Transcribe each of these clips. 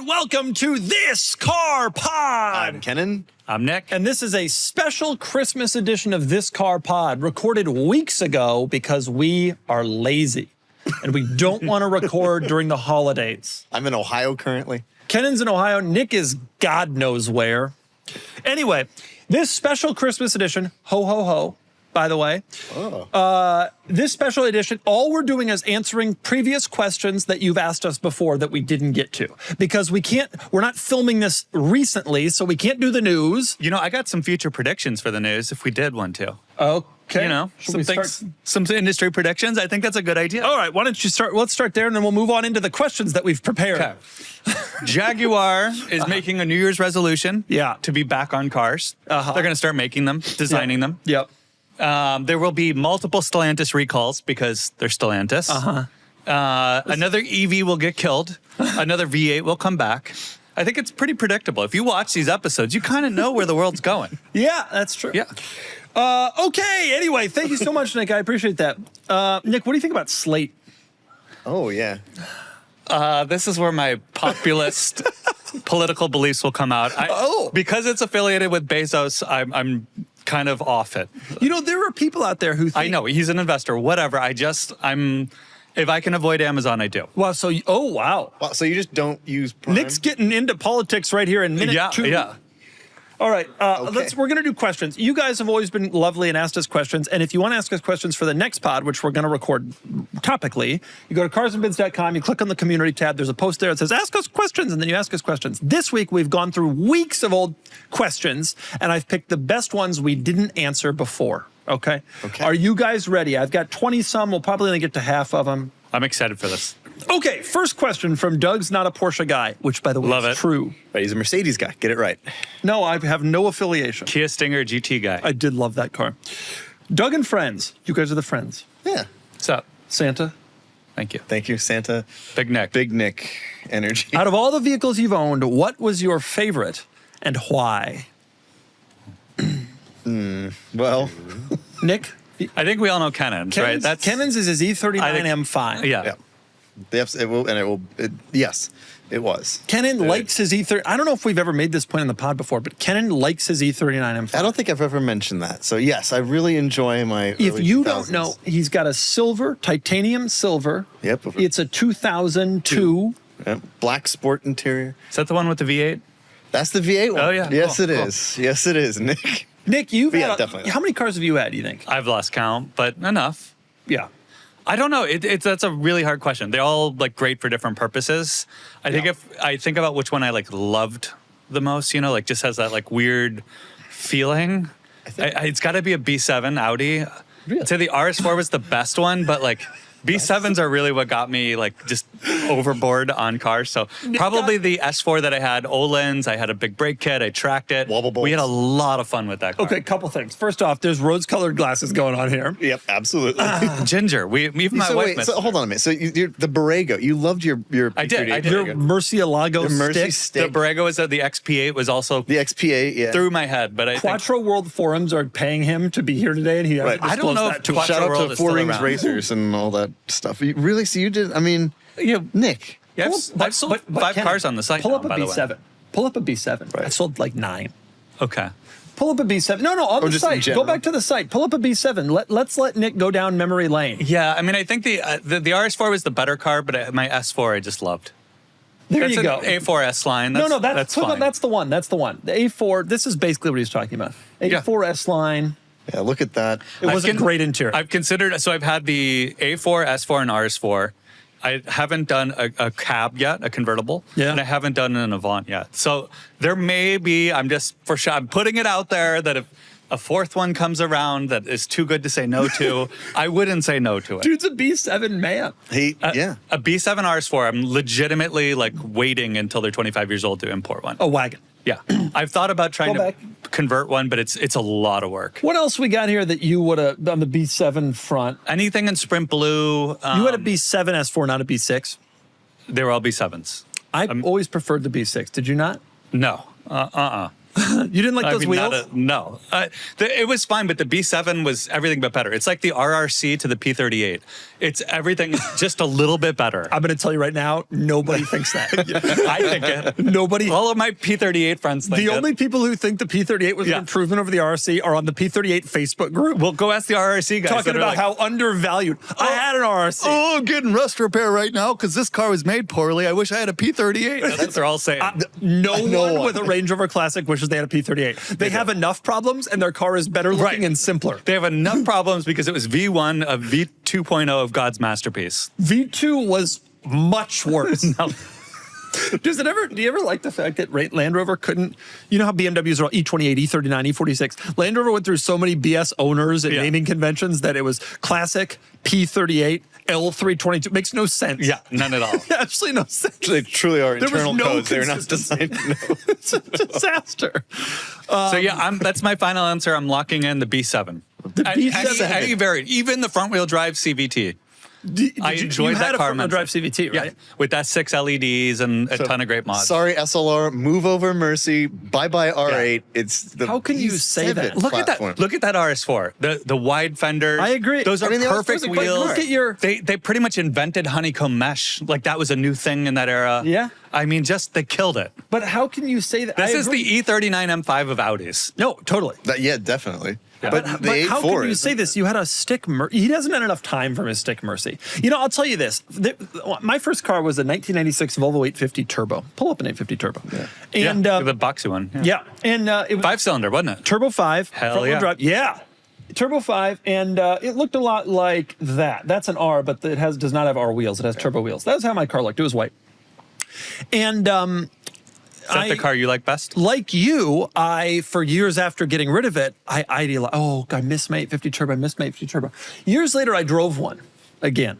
and welcome to This Car Pod. I'm Kennan. I'm Nick. And this is a special Christmas edition of This Car Pod, recorded weeks ago because we are lazy and we don't want to record during the holidays. I'm in Ohio currently. Kennan's in Ohio. Nick is God knows where. Anyway, this special Christmas edition, ho, ho, ho, by the way. Oh. This special edition, all we're doing is answering previous questions that you've asked us before that we didn't get to. Because we're not filming this recently, so we can't do the news. You know, I got some future predictions for the news if we did one too. Okay. You know, Should some we things, start? some industry predictions. I think that's a good idea. All right, why don't you start? Let's start there, and then we'll move on into the questions that we've prepared. Okay. Jaguar is making a New Year's resolution Yeah. to be back on cars. They're going to start making them, designing them. Yep. There will be multiple Stellantis recalls because they're Stellantis. Another EV will get killed. Another V8 will come back. I think it's pretty predictable. If you watch these episodes, you kind of know where the world's going. Yeah, that's true. Yeah. Okay, anyway, thank you so much, Nick. I appreciate that. Nick, what do you think about Slate? Oh, yeah. This is where my populist political beliefs will come out. Because it's affiliated with Bezos, I'm kind of off it. You know, there are people out there who think... I know, he's an investor, whatever. If I can avoid Amazon, I do. Wow, so... Oh, wow. Wow, so you just don't use Prime? Nick's getting into politics right here in minute two. Yeah. All right, Okay. we're going to do questions. You guys have always been lovely and asked us questions. And if you want to ask us questions for the next pod, which we're going to record topically, you go to carsandbids.com, you click on the community tab. There's a post there that says, ask us questions, and then you ask us questions. This week, we've gone through weeks of old questions, and I've picked the best ones we didn't answer before, okay? Okay. Are you guys ready? I've got 20-some. We'll probably only get to half of them. I'm excited for this. Okay, first question from Doug's Not a Porsche Guy, which, by the way, Love is it. true. Right, he's a Mercedes guy. Get it right. No, I have no affiliation. Kia Stinger GT guy. I did love that car. Doug and Friends. You guys are the friends. Yeah. What's up? Santa. Thank you. Thank you, Santa. Big Nick. Big Nick energy. Out of all the vehicles you've owned, what was your favorite and why? Well, Nick? I think we all know Kennan's, right? Kennan's is his E39 I think- M5. Yeah. yes, yes, it was. Kennan likes his E30. I don't know if we've ever made this point in the pod before, but Kennan likes his E39 M5. I don't think I've ever mentioned that. So yes, I really enjoy my If early you 2000s. don't know, he's got a silver, titanium silver. Yep. It's a 2002. Yep. Black sport interior. Is that the one with the V8? That's the V8 one. Oh, yeah. Yes, Cool, it cool. is. Yes, it is, Nick. Nick, you've Yeah, had definitely. how many cars have you had, do you think? I've lost count, but enough. Yeah. I don't know. That's a really hard question. They're all like great for different purposes. I think if I think about which one I like loved the most, you know, like just has that like weird feeling. It's got to be a B7 Audi. Really? I'd say the RS4 was the best one, but like B7s are really what got me like just overboard on cars. So probably the S4 that I had, Olin's, I had a big brake kit, I tracked it. Wobble bolts. We had a lot of fun with that car. Okay, couple things. First off, there's rose-colored glasses going on here. Yep, absolutely. Ginger. Even my so wife wait, missed so hold on a minute. So you're the Borrego. You loved your I did, P38 I did. Your Borrego. Murcielago The Mercy stick. stick. The Borrego was the XP8 was also The XP8, yeah. through my head, but I think Quattro World Forums are paying him to be here today, and he hasn't Right. I don't disclosed know that if to us. Quattro Shout out World to is Four still Rings around. Racers and all that stuff. Really? So you did? I mean, Nick. Yeah, I've sold five Kennan, cars on the site Pull now, up a by the way. B7. Pull up a B7. Right. I've sold like 9. Okay. Pull up a B7. No, on the just in site. Go general. back to the site. Pull up a B7. Let's let Nick go down memory lane. Yeah, I mean, I think the RS4 was the better car, but my S4 I just loved. There That's you go. an A4 S line. No, that's fine. fine. That's the one. That's the one. The A4. This is basically what he's talking about. A4 S line. Yeah, look at that. It was a I've great interior. I've considered. So I've had the A4, S4, and RS4. I haven't done a cab yet, a convertible, Yeah. and I haven't done an Avant yet. So there may be. I'm putting it out there that if a fourth one comes around that is too good to say no to, I wouldn't say no to it. Dude's a B7 man. Yeah. A B7 RS4, I'm legitimately like waiting until they're 25 years old to import one. A wagon. Yeah. I've thought about trying Go to back. convert one, but it's a lot of work. What else we got here that you would have on the B7 front? Anything in Sprint Blue. You had a B7 S4, not a B6. They were all B7s. I always preferred the B6. Did you not? No. You didn't like those wheels? No. It was fine, but the B7 was everything but better. It's like the RRC to the P38. It's everything just a little bit better. I'm going to tell you right now, nobody thinks that. I think it. Nobody. All of my P38 friends think The it. only people who think the P38 was an improvement over the RRC are on the P38 Facebook group. Well, go ask the RRC guys. Talking about how undervalued. I had an RRC. Oh, I'm getting rust repair right now because this car was made poorly. I wish I had a P38. That's what they're all saying. No one with a Range Rover Classic wishes they had a P38. They have enough problems, and their car is better looking and simpler. They have enough problems because it was V1 of V2.0 of God's masterpiece. V2 was much worse. No. Do you ever like the fact that Land Rover couldn't, you know how BMWs are all E28, E39, E46? Land Rover went through so many BS owners and naming conventions that it was Classic, P38, L322. Makes no sense. Yeah, none at all. Absolutely no sense. They truly are There was internal no codes. They're not consistency. designed to know. It's a disaster. So yeah, that's my final answer. I'm locking in the B7. The B7. Any variant, even the front-wheel drive CVT. I enjoyed that car. You had a front-wheel drive CVT, right? Yeah, with that 6 LEDs and a ton of great mods. Sorry, SLR. Move over, Mercy. Bye-bye, R8. Yeah. It's the How can you say that? Look platform. at that! Look at that RS4. The wide fenders. I agree. Those are the perfect RS4 is a great wheels. car. Look at your... They pretty much invented honeycomb mesh. Like that was a new thing in that era. Yeah. I mean, they killed it. But how can you say that? This I is agree. the E39 M5 of Audis. No, totally. Yeah, definitely. Yeah. But But the A4 how can you is- say this? You had a stick. He doesn't have enough time from his stick Mercy. You know, I'll tell you this. My first car was a 1996 Volvo 850 Turbo. Pull up an 850 Turbo. Yeah. And the boxy one. yeah, and it was 5-cylinder, wasn't it? Turbo 5. Hell front-wheel yeah. drive. Yeah. Turbo 5, and it looked a lot like that. That's an R, but it does not have R wheels. It has turbo wheels. That's how my car looked. It was white. And Is that the car you like best? like you, for years after getting rid of it, I idealized, oh, I miss my 850 Turbo, I miss my 850 Turbo. Years later, I drove one again.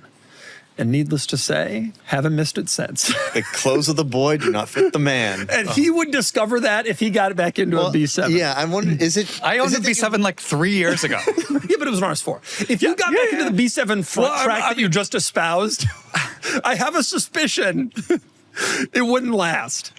And needless to say, haven't missed it since. The clothes of the boy do not fit the man. And he would discover that if he got it back into a B7. Yeah, I'm wondering, is it... I owned is a it that you- B7 like 3 years ago. Yeah, but it was an RS4. If you got back into the B7 front track that you just espoused, I have a suspicion it wouldn't last.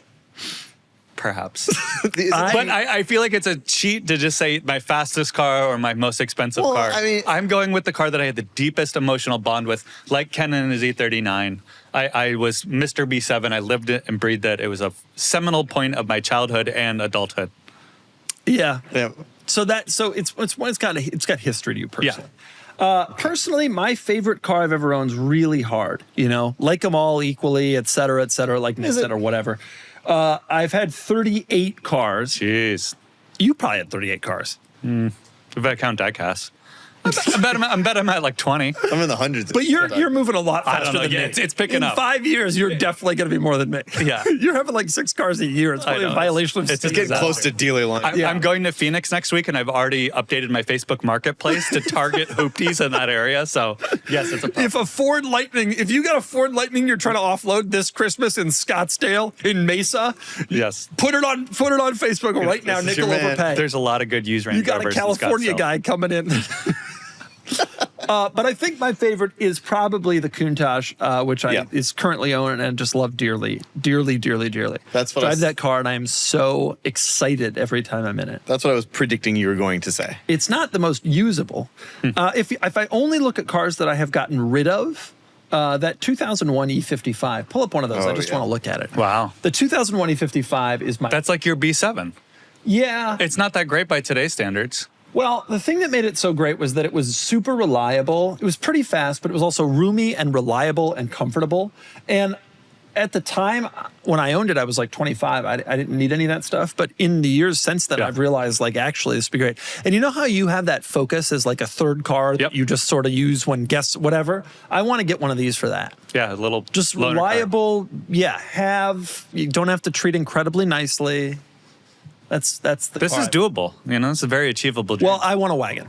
Perhaps. is it- But I feel like it's a cheat to just say my fastest car or my most expensive Well, car. I mean- I'm going with the car that I had the deepest emotional bond with, like Kennan and his E39. I was Mr. B7. I lived it and breathed it. It was a seminal point of my childhood and adulthood. Yeah. Yeah. So it's got history to you personally. Yeah. Personally, my favorite car I've ever owned is really hard. You know, like them all equally, et cetera, like Nissan or whatever. I've had 38 cars. Jeez. You probably had 38 cars. If I count diecast. I bet I'm at like 20. I'm in the hundreds. But you're moving a lot I don't faster know. than Yeah, me. it's picking in up. 5 years, you're definitely going to be more than me. Yeah. You're having like 6 cars a year. It's probably a know. violation of It's state getting law. close to dealer line. I'm going to Phoenix next week, and I've already updated my Facebook Marketplace to target hoopties in that area. So, yes, it's a problem. If you got a Ford Lightning you're trying to offload this Christmas in Scottsdale, in Mesa, Yes. put it on Facebook right now, This is your nickel man. overpay. There's a lot of good used Range You got a Rovers in California Scottsdale. guy coming in. But I think my favorite is probably the Countach, which I is currently owned and just love dearly. That's what Drive that car, and I am so excited every time I'm in it. That's what I was predicting you were going to say. It's not the most usable. If I only look at cars that I have gotten rid of, that 2001 E55, pull up one of those. Oh, I just yeah. want to look at it. Wow. The 2001 E55 is my... That's like your B7. Yeah. It's not that great by today's standards. Well, the thing that made it so great was that it was super reliable. It was pretty fast, but it was also roomy and reliable and comfortable. And at the time when I owned it, I was like 25. I didn't need any of that stuff. But in the years since then, I've realized, like, actually, this would be great. And you know how you have that Focus as like a third car that you just sort of use when guests, whatever? I want to get one of these for that. Yeah, a little Just loaner car. reliable. Yeah, you don't have to treat incredibly nicely. That's the This car. is doable. You know, it's a very achievable dream. Well, I want a wagon,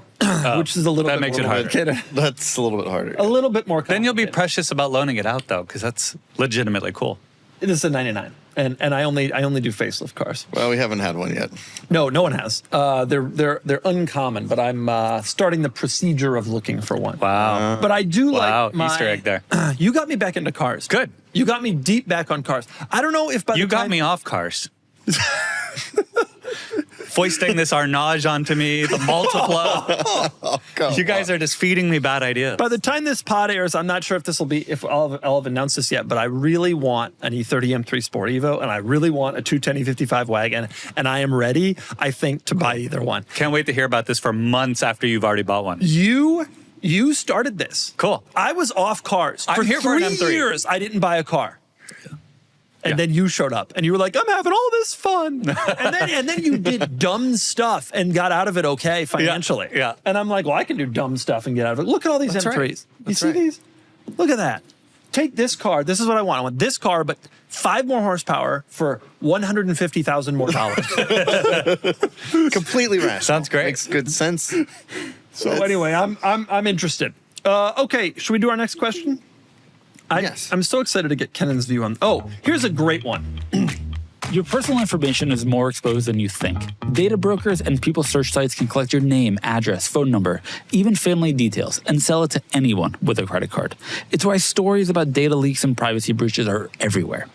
which is a little that bit makes more it harder. complicated. That's a little bit harder. A little bit more Then you'll be complicated. precious about loaning it out, though, because that's legitimately cool. This is a 99, and I only do facelift cars. Well, we haven't had one yet. No one has. They're uncommon, but I'm starting the procedure of looking for one. Wow. But I do Wow, like my Easter egg there. You got me back into cars. Good. You got me deep back on cars. I don't know if by You the got time, me off cars. foisting this Arnage onto me, the Multipla. Come You guys are just feeding me bad ideas. By the time this pod airs, I'm not sure if I'll have announced this yet, but I really want an E30 M3 Sport Evo, and I really want a 210 E55 wagon, and I am ready, I think, to buy either one. Can't wait to hear about this for months after you've already bought one. You started this. Cool. I was off cars. I'm for here for an 3 M3. years, I didn't buy a car. And Yeah. then you showed up and you were like, I'm having all this fun. and then you did dumb stuff and got out of it okay financially. Yeah. And I'm like, well, I can do dumb stuff and get out of it. Look at all these That's M3s. right. You That's see right. these? Look at that. Take this car. This is what I want. I want this car, but 5 more horsepower for $150,000 more dollars. Completely rational. Sounds great. Makes good sense. So anyway, I'm interested. Okay, should we do our next question? Yes. I'm so excited to get Kennan's view on. Oh, here's a great one. Your personal information is more exposed than you think. Data brokers and people search sites can collect your name, address, phone number, even family details, and sell it to anyone with a credit card. It's why stories about data leaks and privacy breaches are everywhere.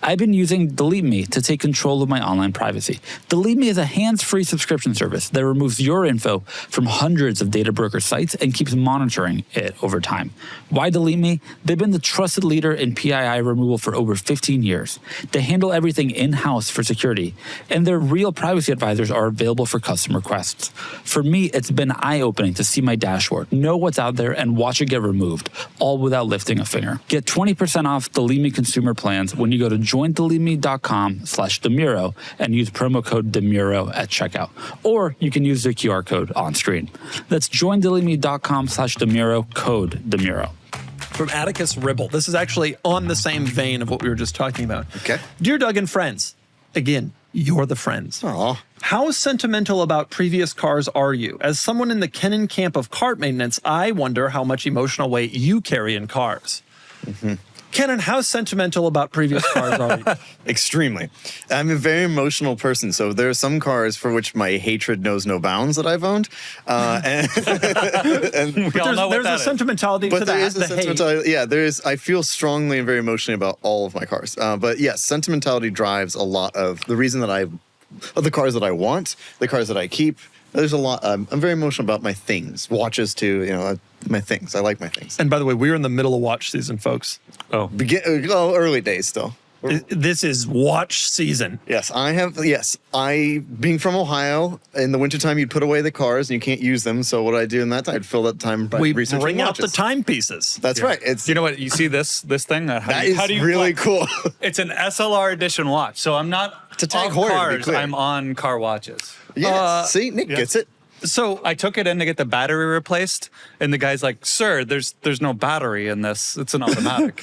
I've been using Delete Me to take control of my online privacy. Delete Me is a hands-free subscription service that removes your info from hundreds of data broker sites and keeps monitoring it over time. Why Delete Me? They've been the trusted leader in PII removal for over 15 years. They handle everything in-house for security, and their real privacy advisors are available for custom requests. For me, it's been eye-opening to see my dashboard, know what's out there, and watch it get removed, all without lifting a finger. Get 20% off Delete Me consumer plans when you go to joindeleteme.com/DeMuro and use promo code DeMuro at checkout. Or you can use the QR code on screen. That's joindeleteme.com/DeMuro, code DeMuro. From Atticus Ribble. This is actually on the same vein of what we were just talking about. Okay. Dear Doug and friends, again, you're the friends. Aw. How sentimental about previous cars are you? As someone in the Kennan camp of kart maintenance, I wonder how much emotional weight you carry in cars. Kennan, how sentimental about previous cars are you? Extremely. I'm a very emotional person, so there are some cars for which my hatred knows no bounds that I've owned. And We all know what There's that a is. sentimentality to but there that. is a the hate. sentimentality. Yeah, there is. I feel strongly and very emotionally about all of my cars. But yes, sentimentality drives a lot of the reason that of the cars that I want, the cars that I keep. There's a lot. I'm very emotional about my things, watches too. My things. I like my things. And by the way, we're in the middle of watch season, folks. Early days still. This is watch season. Yes, I have. Yes, being from Ohio, in the wintertime, you'd put away the cars and you can't use them. So what I do in that time, I'd fill that time by We researching bring out the watches. timepieces. That's right. It's You know what? You see this thing? that is really cool. It's an SLR edition watch. So I'm not It's a Tag on Heuer, to be cars. clear. I'm on car watches. Yes. See, Nick gets it. So I took it in to get the battery replaced, and the guy's like, "Sir, there's no battery in this. It's an automatic."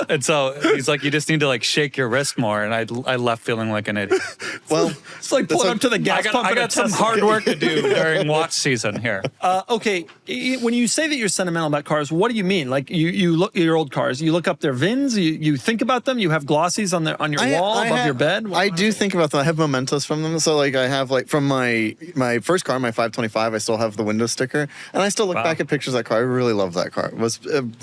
And so he's like, "You just need to like shake your wrist more." And I left feeling like an idiot. Well, it's like pulling up to the gas pump. I in a got some Tesla. hard work to do during watch season here. Okay, when you say that you're sentimental about cars, what do you mean? Like you look at your old cars, you look up their VINs, you think about them, you have glossies on your wall above your bed. I do think about them. I have mementos from them. So like I have like from my first car, my 525, I still have the window sticker, and I still look back at pictures of that car. I really love that car.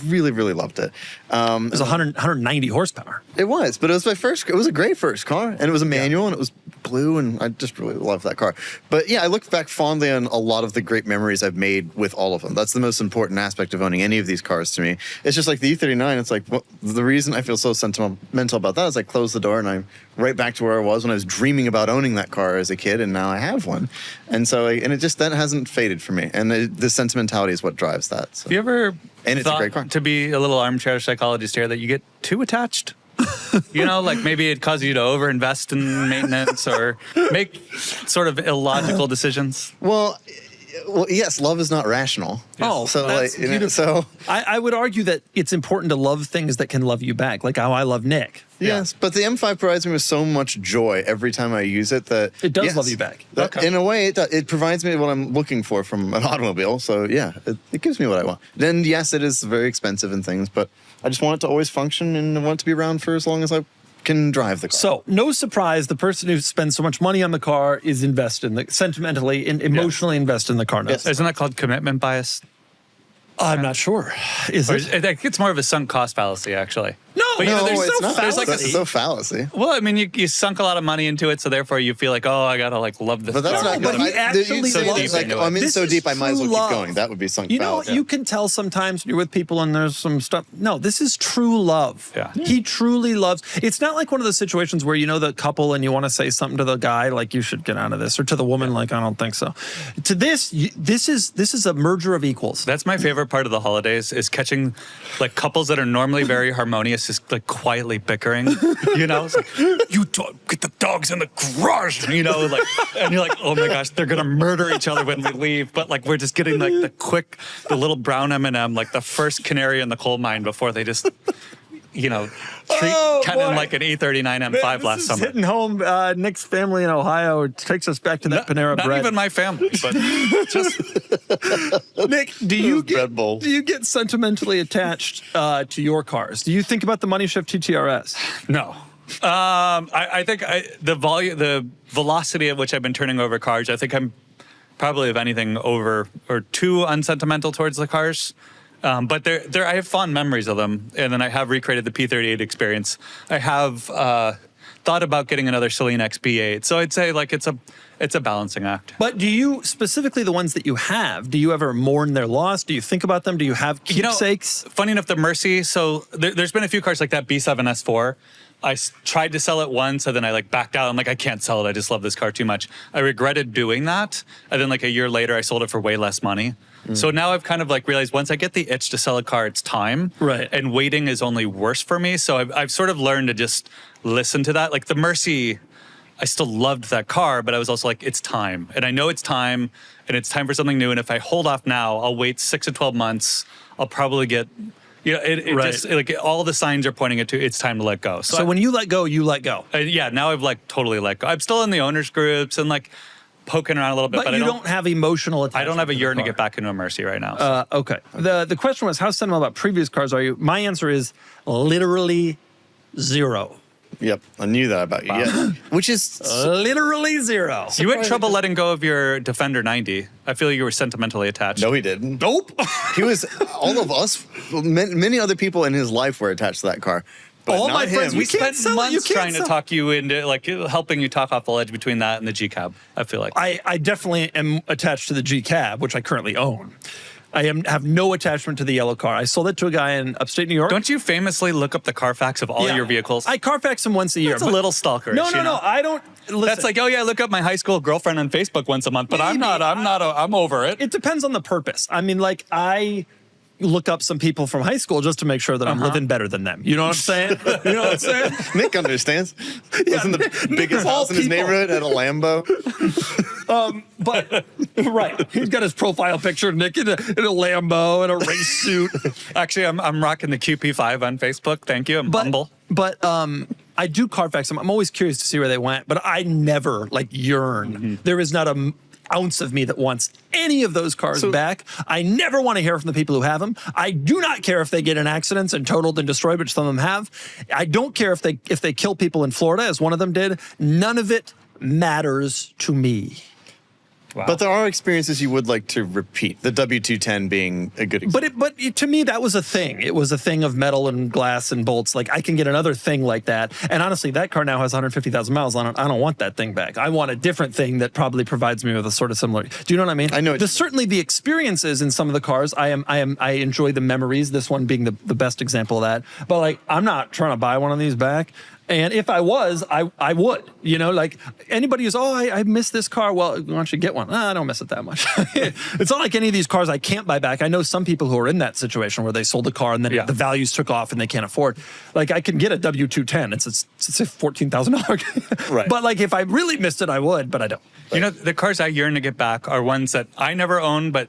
Really loved it. It was 190 horsepower. It was, but it was my first. It was a great first car, and it was a manual, and it was blue, and I just really loved that car. But yeah, I look back fondly on a lot of the great memories I've made with all of them. That's the most important aspect of owning any of these cars to me. It's just like the E39. It's like the reason I feel so sentimental about that is I close the door and I'm right back to where I was when I was dreaming about owning that car as a kid, and now I have one. And so, and it just that hasn't faded for me. And the sentimentality is what drives that. So. Have you ever And it's a thought, great car. to be a little armchair psychologist here, that you get too attached? Like maybe it causes you to overinvest in maintenance or make sort of illogical decisions. Well, yes, love is not rational. Oh, so that's like, beautiful. so I would argue that it's important to love things that can love you back, like how I love Nick. yes, but the M5 provides me with so much joy every time I use it that It does yes, love you back. that- In a way, it provides me what I'm looking for from an automobile. So yeah, it gives me what I want. Then yes, it is very expensive and things, but I just want it to always function and I want it to be around for as long as I can drive the car. So, no surprise, the person who spends so much money on the car is invested sentimentally and emotionally invested in the car. Yes. Isn't that called commitment bias? I'm not sure. Is Or it? I think it's more of a sunk cost fallacy, actually. No, But you know, No, there's it's so not. there's like It's a, so fallacy. well, I mean, you sunk a lot of money into it, so therefore you feel like, oh, I gotta like love this. But that's car. not but good. he actually you'd say loves things like, it. oh, I'm in This so is deep, I might as well true love. keep going. That would be sunk You know, fallacy. you can tell sometimes when you're with people and there's some stuff. No, this is true love. Yeah. He truly loves. It's not like one of those situations where you know the couple and you want to say something to the guy like you should get out of this, or to the woman like I don't think so. To this, this is a merger of equals. That's my favorite part of the holidays is catching like couples that are normally very harmonious, just like quietly bickering. You know, it's like, you get the dogs in the garage. You know, like, and you're like, oh my gosh, they're gonna murder each other when we leave. But like, we're just getting like the little brown M&M, like the first canary in the coal mine before they just, you know, treat Kennan boy. like an E39 M5 last summer. Hitting home. Nick's family in Ohio takes us back to that Panera Not Bread. even my family, but just Nick, do you Bread bowl. sentimentally attached to your cars? Do you think about the Money Shift TTRS? no. I think the velocity at which I've been turning over cars, I think I'm probably, if anything, over or too unsentimental towards the cars. But I have fond memories of them, and then I have recreated the P38 experience. I have thought about getting another Celine XB8, so I'd say like it's a balancing act. But do you, specifically the ones that you have, do you ever mourn their loss? Do you think about them? Do you have keepsakes? Funny enough, the Mercy. So there's been a few cars like that B7 S4. I tried to sell it once, and then I like backed out. I'm like, I can't sell it. I just love this car too much. I regretted doing that, and then like a year later, I sold it for way less money. So now I've kind of like realized once I get the itch to sell a car, it's time. Right. And waiting is only worse for me. So I've sort of learned to just listen to that. Like the Mercy, I still loved that car, but I was also like, it's time. And I know it's time, and it's time for something new. And if I hold off now, I'll wait 6 to 12 months. I'll probably get, you know, it Right. just like all the signs are pointing it to it's time to let go. So when you let go, you let go. yeah, now I've like totally let go. I'm still in the owners groups and like poking around a little bit, But but you I don't have emotional attachment. I don't have a the yearn to car. get back into a Mercy right now. So. Okay. The question was, how sentimental about previous cars are you? My answer is literally zero. Yep, I knew that about you. Yeah, which is Literally zero. You had trouble letting go of your Defender 90. I feel like you were sentimentally attached. no, he didn't. Nope. He was. All of us, many other people in his life were attached to that car. But All not my him. friends, We we can't spent sell it. You months can't trying to sell it. talk you into like helping you talk off the ledge between that and the G cab. I feel like I definitely am attached to the G cab, which I currently own. I have no attachment to the yellow car. I sold it to a guy in upstate New York. don't you famously look up the Carfax of all Yeah. your vehicles? I Carfax them once a year. That's a but- little stalkerish. No, you no, know? no. I don't. Listen, That's like, oh yeah, I look up my high school girlfriend on Facebook once a month, but I'm over it. it depends on the purpose. I mean, like I look up some people from high school just to make sure that I'm living better than them. You know what I'm saying? You know what I'm saying? Nick understands. Lives in the biggest of all house in his people. neighborhood, had a Lambo. But right, he's got his profile picture, Nick in a Lambo and a race suit. Actually, I'm rocking the QP5 on Facebook. Thank you. I'm humble. But I do Carfax them. I'm always curious to see where they went, but I never like yearn. Mm-hmm. There is not a ounce of me that wants any of those cars back. I never want to hear from the people who have them. I do not care if they get in accidents and totaled and destroyed, which some of them have. I don't care if they kill people in Florida, as one of them did. None of it matters to me. Wow. But there are experiences you would like to repeat. The W210 being a good example. But to me, that was a thing. It was a thing of metal and glass and bolts. Like, I can get another thing like that. And honestly, that car now has 150,000 miles on it. I don't want that thing back. I want a different thing that probably provides me with a sort of similar. Do you know what I mean? I know what you mean. Certainly the experiences in some of the cars, I enjoy the memories. This one being the best example of that. But like, I'm not trying to buy one of these back. And if I was, I would. You know, like anybody who's, I miss this car. Well, why don't you get one? I don't miss it that much. It's not like any of these cars I can't buy back. I know some people who are in that situation where they sold a car and then Yeah. the values took off and they can't afford. Like I can get a W210. It's a $14,000. Right. But like if I really missed it, I would, but I don't. You know, the cars I yearn to get back are ones that I never owned, but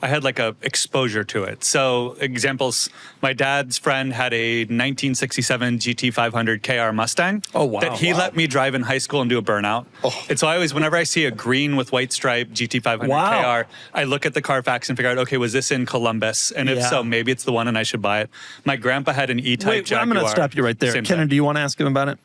I had like a exposure to it. So examples, my dad's friend had a 1967 GT500 KR Mustang. Oh, wow. That he let me drive in high school and do a burnout. Oh. And so I always, whenever I see a green with white stripe GT500 Wow. KR, I look at the Carfax and figure out, okay, was this in Columbus? And if Yeah. so, maybe it's the one and I should buy it. My grandpa had an E-Type Wait, Jaguar. I'm going to stop you right there. Same Kennan, thing. do you want to ask him about it?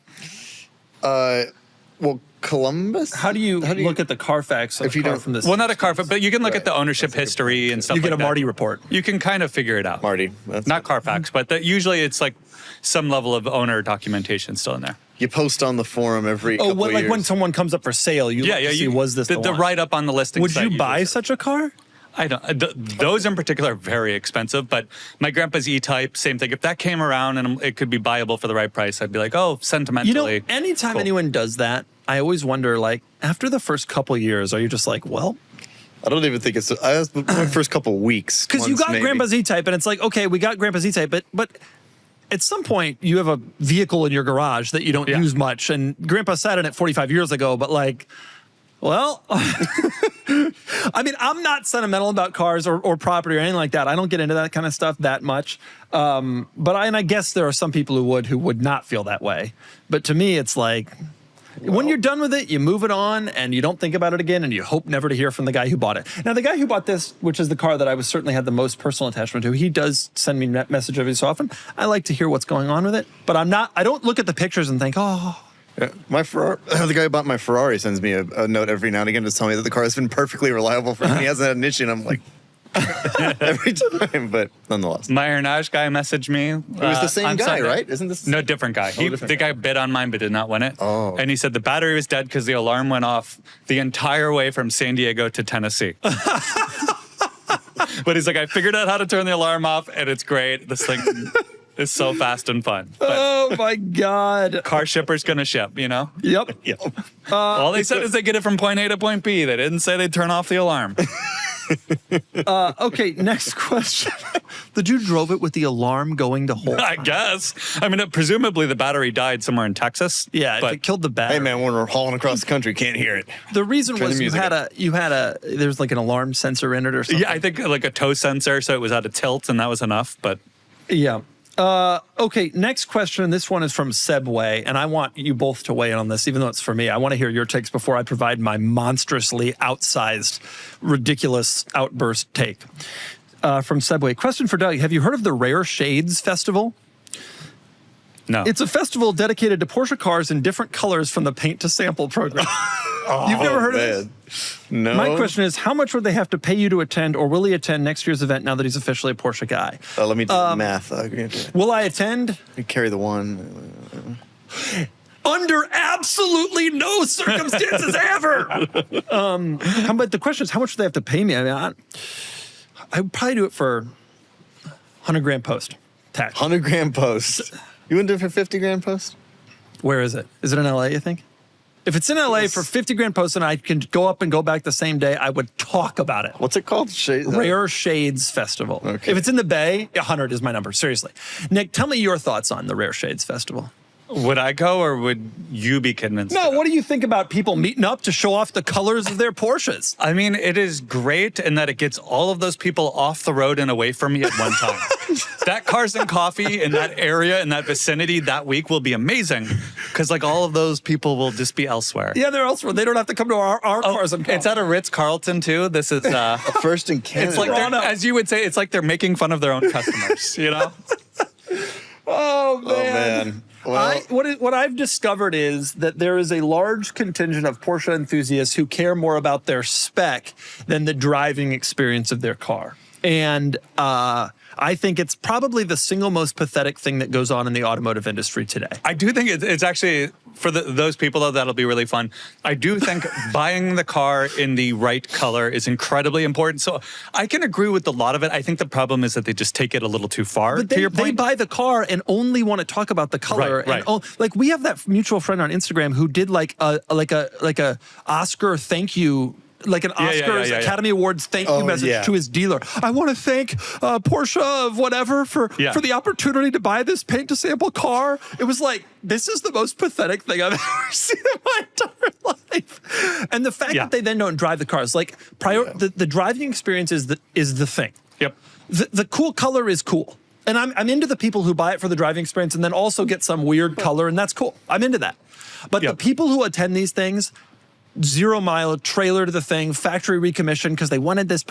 Well, Columbus. How do you look at the Carfax if you don't from this? Well, not a Carfax, but you can look at the ownership history and stuff You get like a that. Marty report. You can kind of figure it out. Marty? That's Not Carfax, but usually it's like some level of owner documentation still in there. You post on the forum every couple of like years. when someone comes up for sale, you look to see, was this the the one? write up on the listing. Would site you buy usually such a car? I don't. Those in particular are very expensive, but my grandpa's E-Type, same thing. If that came around and it could be buyable for the right price, I'd be like, oh, sentimentally. You know, anytime cool. anyone does that, I always wonder, like, after the first couple years, are you just like, well? I don't even think it's. I was my first couple weeks. Because you months, got maybe. Grandpa's E-Type, and it's like, okay, we got Grandpa's E-Type, but at some point, you have a vehicle in your garage that you don't use much, and Grandpa sat in it 45 years ago, but like, well, I mean, I'm not sentimental about cars or property or anything like that. I don't get into that kind of stuff that much. But I guess there are some people who would not feel that way. But to me, it's like, when you're done with it, you move it on and you don't think about it again and you hope never to hear from the guy who bought it. Now, the guy who bought this, which is the car that I certainly had the most personal attachment to, he does send me messages every so often. I like to hear what's going on with it, but I don't look at the pictures and think, oh. Yeah. My Ferrari, the guy who bought my Ferrari sends me a note every now and again to tell me that the car has been perfectly reliable for him. He hasn't had an issue, and I'm like, every time, but nonetheless. My Hernage guy messaged me. It was the same guy, right? Isn't this? No, different guy. The guy bid on mine but did not win it. Oh. And he said the battery was dead because the alarm went off the entire way from San Diego to Tennessee. But he's like, I figured out how to turn the alarm off, and it's great. This thing is so fast and fun. But Oh my God. car shipper's gonna ship, you know? Yep. All they said is they get it from point A to point B. They didn't say they'd turn off the alarm. Okay, next question. The dude drove it with the alarm going the whole I time. guess. I mean, presumably the battery died somewhere in Texas. Yeah, if but it killed the battery. Hey man, when we're hauling across the country, can't hear it. The reason Turn the was music there's like an alarm sensor in it or something. yeah, I think like a toe sensor, so it was out of tilt, and that was enough. But Yeah. Okay, next question. This one is from Sebway, and I want you both to weigh in on this, even though it's for me. I want to hear your takes before I provide my monstrously outsized, ridiculous outburst take. From Sebway. Question for Doug. Have you heard of the Rare Shades Festival? no, It's a festival dedicated to Porsche cars in different colors from the Paint to Sample program. You've never heard of this? No. My question is, how much would they have to pay you to attend, or will he attend next year's event now that he's officially a Porsche guy? Let me do the math. Will I attend? You carry the one. Under absolutely no circumstances ever. But the question is, how much do they have to pay me? I mean, I would probably do it for 100 grand post tax. 100 grand post. You wouldn't do it for 50 grand post? Where is it? Is it in LA, you think? If it's in LA for 50 grand post and I can go up and go back the same day, I would talk about it. What's it called? Rare Shades Festival. Okay. If it's in the Bay, 100 is my number, seriously. Nick, tell me your thoughts on the Rare Shades Festival. would I go or would you be convinced? No, to go? what do you think about people meeting up to show off the colors of their Porsches? I mean, it is great in that it gets all of those people off the road and away from me at one time. That Cars and Coffee in that area, in that vicinity that week will be amazing because like all of those people will just be elsewhere. Yeah, they're elsewhere. They don't have to come to our Cars and Coffee. It's at a Ritz-Carlton too. This is First in Canada. it's like they're, Toronto. as you would say, it's like they're making fun of their own customers, you know? Oh, man. Oh, man. Well, What I've discovered is that there is a large contingent of Porsche enthusiasts who care more about their spec than the driving experience of their car. And I think it's probably the single most pathetic thing that goes on in the automotive industry today. I do think it's actually, for those people, though, that'll be really fun. I do think buying the car in the right color is incredibly important. So I can agree with a lot of it. I think the problem is that they just take it a little too far, But to your they point. buy the car and only want to talk about the color. Right. And like we have that mutual friend on Instagram who did like a Oscar thank you. Like an Oscars Academy Awards thank you message to his dealer. I want to thank Porsche of whatever for the opportunity to buy this paint to sample car. It was like, this is the most pathetic thing I've ever seen in my entire life. And the fact that they then don't drive the cars, like the driving experience is the thing. Yep. The cool color is cool. And I'm into the people who buy it for the driving experience and then also get some weird color, and that's cool. I'm into that. But the people who attend these things, 0 mile trailer to the thing, factory recommission because they wanted this.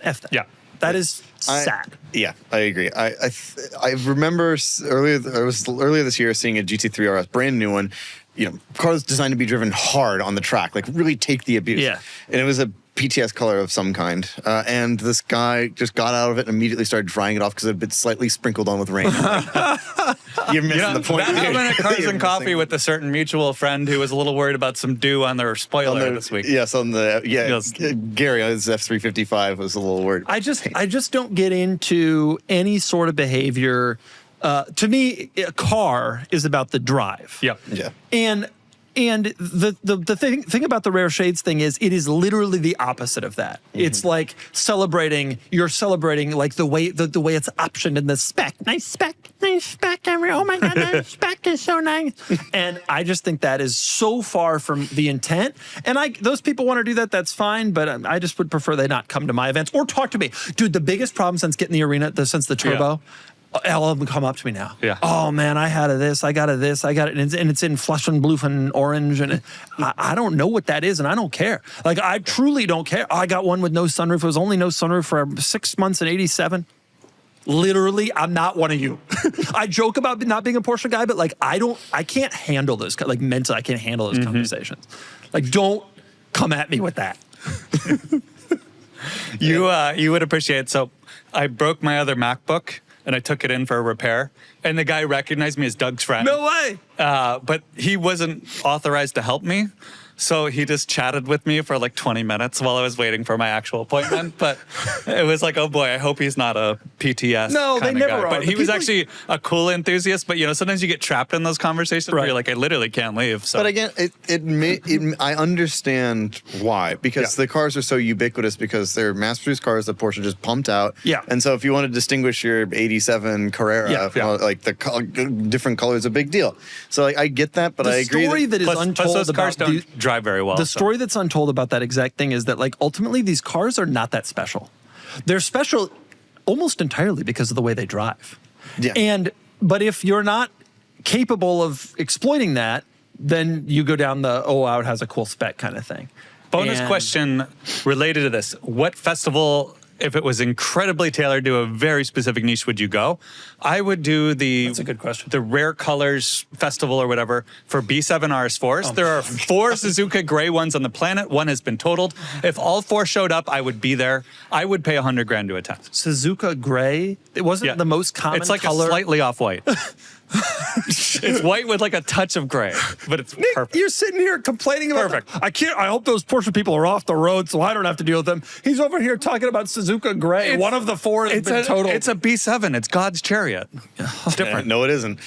F that. Yeah. That is sad. I agree. I remember earlier this year seeing a GT3 RS, brand new one, cars designed to be driven hard on the track, like really take the abuse. Yeah. And it was a PTS color of some kind. And this guy just got out of it and immediately started drying it off because it had been slightly sprinkled on with rain. You're missing the point. That happened at Cars You're and Coffee missing- with a certain mutual friend who was a little worried about some dew on their spoiler this week. Yes, Yes. Gary on his F355 was a little worried. I just don't get into any sort of behavior. To me, a car is about the drive. Yep. Yeah. And the thing about the rare shades thing is it is literally the opposite of that. It's like you're celebrating like the way it's optioned in the spec. Nice spec, oh my God, that spec is so nice. And I just think that is so far from the intent. And those people want to do that, that's fine, but I just would prefer they not come to my events or talk to me. Dude, the biggest problem since getting the arena, since the turbo, all of them come up to me now. Yeah. Oh man, I had this, I got it, and it's in flesh and blue and orange, and I don't know what that is, and I don't care. Like I truly don't care. I got one with no sunroof. It was only no sunroof for 6 months in '87. Literally, I'm not one of you. I joke about not being a Porsche guy, but like I can't handle those. Like mentally, I can't handle those conversations. Like don't come at me with that. You would appreciate. So I broke my other MacBook and I took it in for a repair, and the guy recognized me as Doug's friend. No way. But he wasn't authorized to help me. So he just chatted with me for like 20 minutes while I was waiting for my actual appointment. But it was like, oh boy, I hope he's not a PTS. No, they kinda never guy. are. But The he was people- actually a cool enthusiast. But sometimes you get trapped in those conversations where you're like, I literally can't leave. So. But again, I understand why, because the cars are so ubiquitous because they're mass-produced cars that Porsche just pumped out. Yeah. And so if you want to distinguish your '87 Carrera, like different color is a big deal. So I get that, but I agree. The story that is plus untold those cars about don't drive very well. The story that's untold about that exact thing is that like ultimately these cars are not that special. They're special almost entirely because of the way they drive. Yeah. But if you're not capable of exploiting that, then you go down the it has a cool spec kind of thing. Bonus And- question related to this. What festival, if it was incredibly tailored to a very specific niche, would you go? I would do That's a good question. the Rare Colors Festival or whatever for B7 RS4s. There are 4 Suzuka gray ones on the planet. One has been totaled. If all 4 showed up, I would be there. I would pay $100,000 to attend. Suzuka gray. It wasn't the most common It's like color. a slightly off-white. It's white with like a touch of gray, but it's Nick, perfect. you're sitting here complaining about Perfect. I hope those Porsche people are off the road so I don't have to deal with them. He's over here talking about Suzuka Gray. One of the 4 has been totaled. It's a B7. It's God's chariot. It's different. No, it isn't.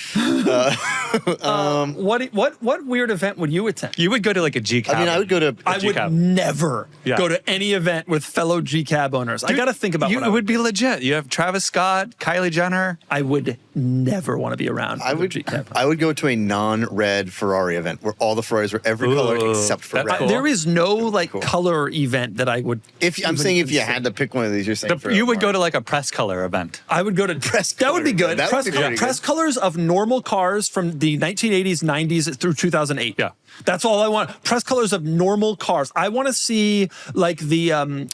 What weird event would you attend? You would go to like a G cab. I mean, I would go to. I would never Yeah. go to any event with fellow G cab owners. I got to think about you. what It would be legit. You have Travis Scott, Kylie Jenner. I would never want to be around. I with a would. G cab. I would go to a non-red Ferrari event where all the Ferraris were every color Ooh, except for that's red. cool. There is no color event that I would. I'm saying if you had to pick one of these, you're saying You would go to like a press color event. I would go to Press That would be color. good. That would be pretty Press good. colors of normal cars from the 1980s, 90s through 2008. Yeah. That's all I want. Press colors of normal cars. I want to see like the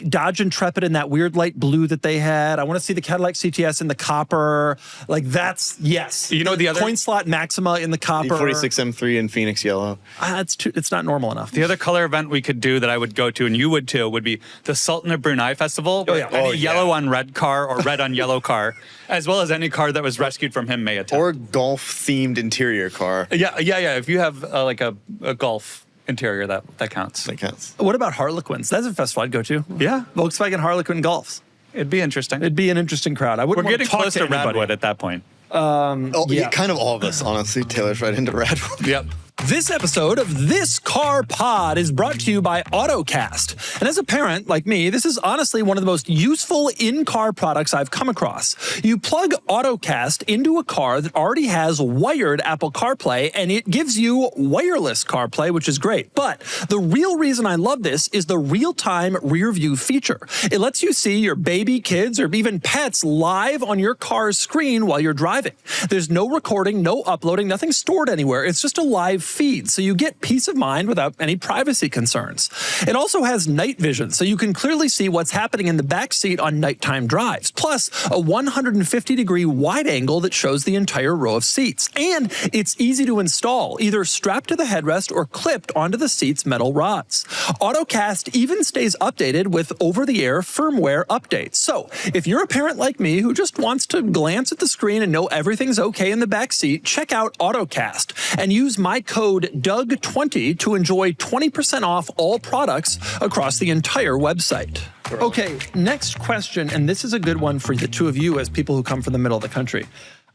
Dodge Intrepid in that weird light blue that they had. I want to see the Cadillac CTS in the copper. Like that's yes. You know the other- coin slot Maxima in the copper. 46 M3 in Phoenix yellow. It's not normal enough. The other color event we could do that I would go to, and you would too, would be the Sultan of Brunei Festival. Oh, yeah. Any Oh, yellow yeah. on red car or red on yellow car, as well as any car that was rescued from him may attend. Or golf-themed interior car. yeah. If you have like a Golf interior, that counts. That counts. What about Harlequins? That's a festival I'd go to. Yeah. Volkswagen Harlequin Golfs. It'd be interesting. It'd be an interesting crowd. I We're wouldn't want getting to talk close to anybody. Radwood at that point. Oh, Yeah. kind of all of us, honestly. Taylor's right into Radwood. Yep. This episode of This Car Pod is brought to you by AutoCast. And as a parent like me, this is honestly one of the most useful in-car products I've come across. You plug AutoCast into a car that already has wired Apple CarPlay, and it gives you wireless CarPlay, which is great. But the real reason I love this is the real-time rear view feature. It lets you see your baby, kids, or even pets live on your car's screen while you're driving. There's no recording, no uploading, nothing stored anywhere. It's just a live feed, so you get peace of mind without any privacy concerns. It also has night vision, so you can clearly see what's happening in the back seat on nighttime drives, plus a 150-degree wide angle that shows the entire row of seats. And it's easy to install, either strapped to the headrest or clipped onto the seat's metal rods. AutoCast even stays updated with over-the-air firmware updates. So if you're a parent like me who just wants to glance at the screen and know everything's okay in the back seat, check out AutoCast and use my code DOUG20 to enjoy 20% off all products across the entire website. Okay, next question, and this is a good one for the two of you as people who come from the middle of the country.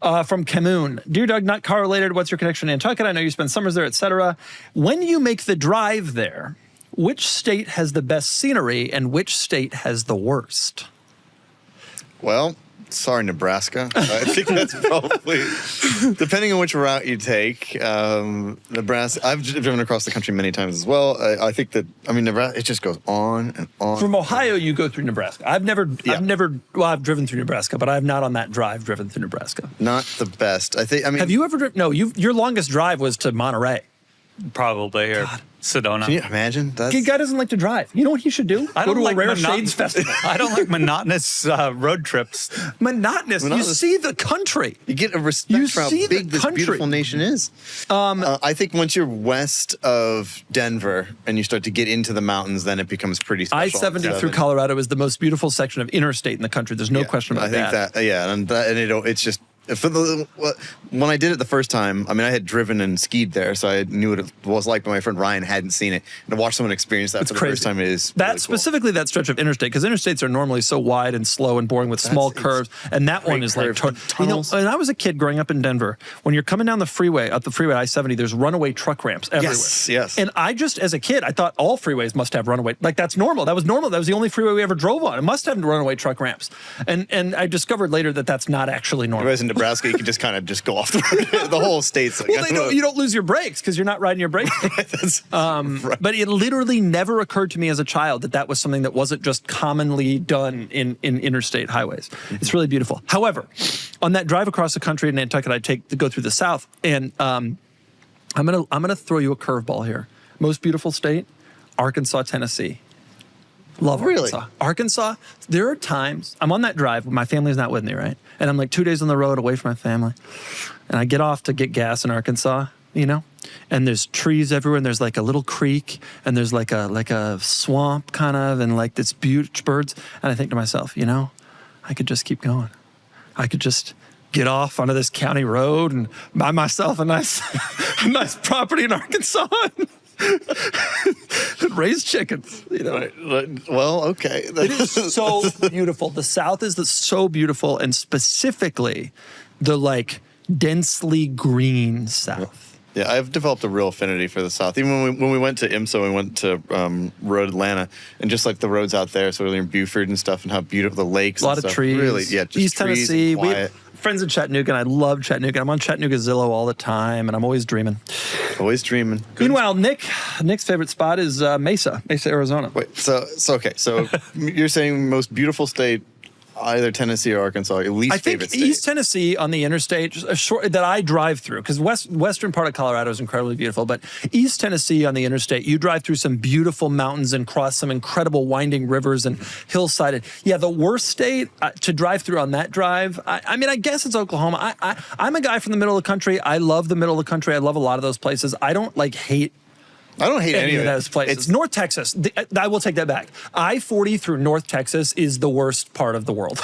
From Camoon. Dear Doug, not car related, what's your connection to Nantucket? I know you spend summers there, etc. When you make the drive there, which state has the best scenery and which state has the worst? Well, sorry, Nebraska. I think that's probably, depending on which route you take, Nebraska. I've driven across the country many times as well. I think that, Nebraska, it just goes on and on. From Ohio, you go through Nebraska. I've driven through Nebraska, but I've not on that drive driven through Nebraska. Not the best. Have you ever driven? No, your longest drive was to Monterey. Probably, or Sedona. Can you imagine? The guy doesn't like to drive. You know what he should do? I Go don't to like a Rare monotonous Shades festival. I don't like monotonous road trips. Monotonous. You see the country. You get a respect for how see big the this country. beautiful nation is. I think once you're west of Denver and you start to get into the mountains, then it becomes pretty special. I-70 through Colorado is the most beautiful section of interstate in the country. There's no question about that. I think that, it's just, when I did it the first time, I had driven and skied there, so I knew what it was like, but my friend Ryan hadn't seen it. And to watch someone experience that for the first time is that really cool. specifically that stretch of interstate, because interstates are normally so wide and slow and boring with small curves, and that one is like tunnels. When I was a kid growing up in Denver, when you're coming down the freeway, up the freeway I-70, there's runaway truck ramps everywhere. Yes. And I just, as a kid, I thought all freeways must have runaway. Like that's normal. That was normal. That was the only freeway we ever drove on. It must have runaway truck ramps. And I discovered later that that's not actually normal. Whereas in Nebraska, you can just kind of just go off the road. The whole state's like, well, you don't lose your brakes because you're not riding your brakes. right. But it literally never occurred to me as a child that was something that wasn't just commonly done in interstate highways. It's really beautiful. However, on that drive across the country in Nantucket, I take to go through the South, and I'm gonna throw you a curveball here. Most beautiful state, Arkansas, Tennessee. Love Arkansas. Really? Arkansas, there are times, I'm on that drive, my family's not with me, right? And I'm like 2 days on the road away from my family. And I get off to get gas in Arkansas, and there's trees everywhere, and there's like a little creek, and there's like a swamp kind of, and like this beautiful birds. And I think to myself, I could just keep going. I could just get off onto this county road and buy myself a nice property in Arkansas. Raise chickens, Well, okay. It is so beautiful. The South is so beautiful, and specifically the densely green South. Yeah, I've developed a real affinity for the South. Even when we went to IMSA, we went to Road Atlanta, and just like the roads out there, so really in Buford and stuff, and how beautiful the lakes. A lot and of stuff. trees. Really, yeah. Just East trees Tennessee. and We quiet. have friends in Chattanooga, and I love Chattanooga. I'm on Chattanooga Zillow all the time, and I'm always dreaming. Always dreaming. Meanwhile, Nick's favorite spot is Mesa, Arizona. Wait, so okay, so you're saying most beautiful state, either Tennessee or Arkansas, your least I think favorite state? East Tennessee on the interstate, that I drive through, because western part of Colorado is incredibly beautiful, but East Tennessee on the interstate, you drive through some beautiful mountains and cross some incredible winding rivers and hillside. And yeah, the worst state to drive through on that drive, I guess it's Oklahoma. I'm a guy from the middle of the country. I love the middle of the country. I love a lot of those places. I don't hate any of those places. North Texas, I will take that back. I-40 through North Texas is the worst part of the world.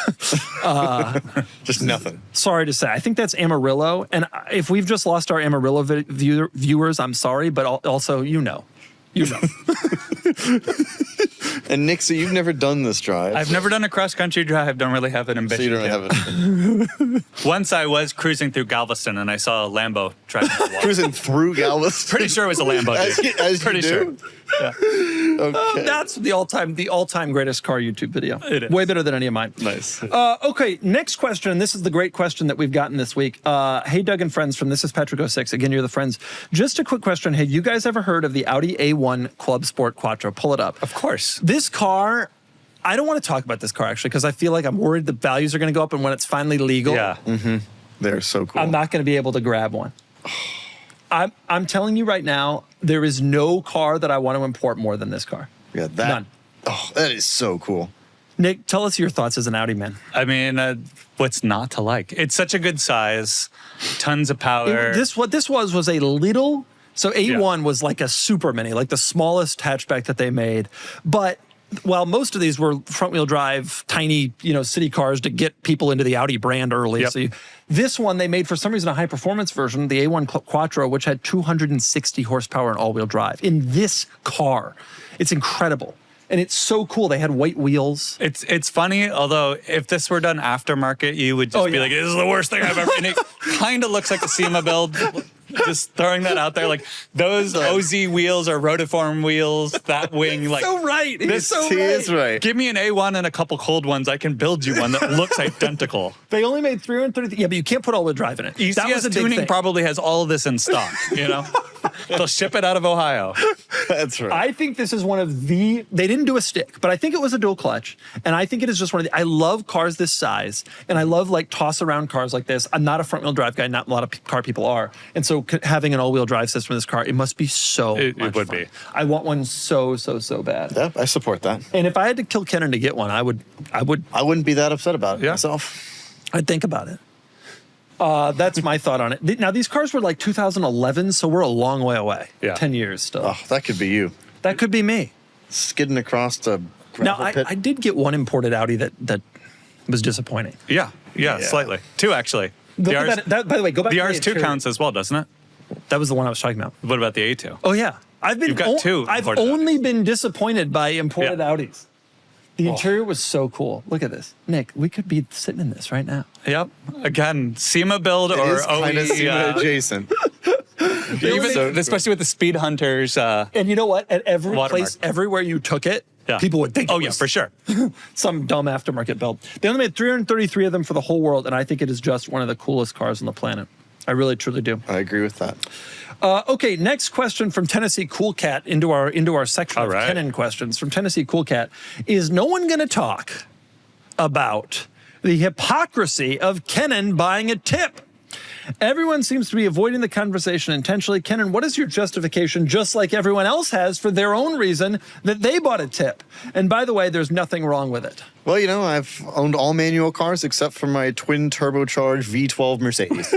Just nothing. Sorry to say. I think that's Amarillo. And if we've just lost our Amarillo viewers, I'm sorry, but also, you know. And Nick, so you've never done this drive. I've never done a cross-country drive. Don't really have an ambition. So you don't really have it. Once I was cruising through Galveston, and I saw a Lambo driving through the wall. Cruising through Galveston. Pretty sure it was a Lambo, dude. As Pretty you sure. do? Yeah. Okay. That's the all-time greatest car YouTube video. It is. Way better than any of mine. Nice. Okay, next question. And this is the great question that we've gotten this week. Hey, Doug and friends from This is Patrick 06. Again, you're the friends. Just a quick question. Have you guys ever heard of the Audi A1 Clubsport Quattro? Pull it up. Of course. This car, I don't want to talk about this car, actually, because I feel like I'm worried the values are going to go up, and when it's finally legal, Yeah. They're so cool. I'm not going to be able to grab one. I'm telling you right now, there is no car that I want to import more than this car. Yeah, that. None. Oh, that is so cool. Nick, tell us your thoughts as an Audi man. I mean, what's not to like? It's such a good size, tons of power. What this was a little. So A1 was like a super mini, like the smallest hatchback that they made. But while most of these were front-wheel drive, tiny, city cars to get people into the Audi brand early. Yep. So this one, they made, for some reason, a high-performance version, the A1 Quattro, which had 260 horsepower and all-wheel drive. In this car, it's incredible. And it's so cool. They had white wheels. It's funny, although if this were done aftermarket, you would just be like, this is the worst thing I've ever. And it kind of looks like a SEMA build. Just throwing that out there, like those OZ wheels are rotiform wheels. That wing, like So right. He's so He right. is right. give me an A1 and a couple cold ones. I can build you one that looks identical. They only made 330. Yeah, but you can't put all-wheel drive in it. That was ECS a big tuning thing. probably has all of this in stock. They'll ship it out of Ohio. That's right. I think this is one of the. They didn't do a stick, but I think it was a dual clutch, and I think it is just one of the. I love cars this size, and I love like toss around cars like this. I'm not a front wheel drive guy. Not a lot of car people are, and so having an all-wheel drive system in this car, it must be so. It much would fun. be. I want one so bad. Yeah, I support that. And if I had to kill Kennan to get one, I would. I wouldn't be that upset about it Yeah. myself. I'd think about it. That's my thought on it. Now these cars were like 2011, so we're a long way away. Yeah. 10 years still. Oh, that could be you. That could be me. Skidding across the Now gravel pit. I did get one imported Audi that was disappointing. Yeah, slightly. Two, actually. Look at that, by the way, go back The to RS2 interior. counts as well, doesn't it? That was the one I was talking about. What about the A2? Oh yeah, You've got two I've imported only been disappointed by imported Yeah. Audis. The interior was so cool. Look at this, Nick. We could be sitting in this right now. Yep. Again, SEMA build It or is kind of OE. adjacent. Even, So- especially with the Speed Hunters. And you know what? At every Watermark. place, everywhere you took it, Yeah. people would think. Oh, it yeah, was for sure. some dumb aftermarket build. They only made 333 of them for the whole world, and I think it is just one of the coolest cars on the planet. I really, truly do. I agree with that. Okay, next question from Tennessee Cool Cat into our section All of right. Kennan questions from Tennessee Cool Cat. Is no one going to talk about the hypocrisy of Kennan buying a tip? Everyone seems to be avoiding the conversation intentionally. Kennan, what is your justification, just like everyone else has, for their own reason that they bought a tip? And by the way, there's nothing wrong with it. Well, I've owned all manual cars except for my twin turbocharged V12 Mercedes.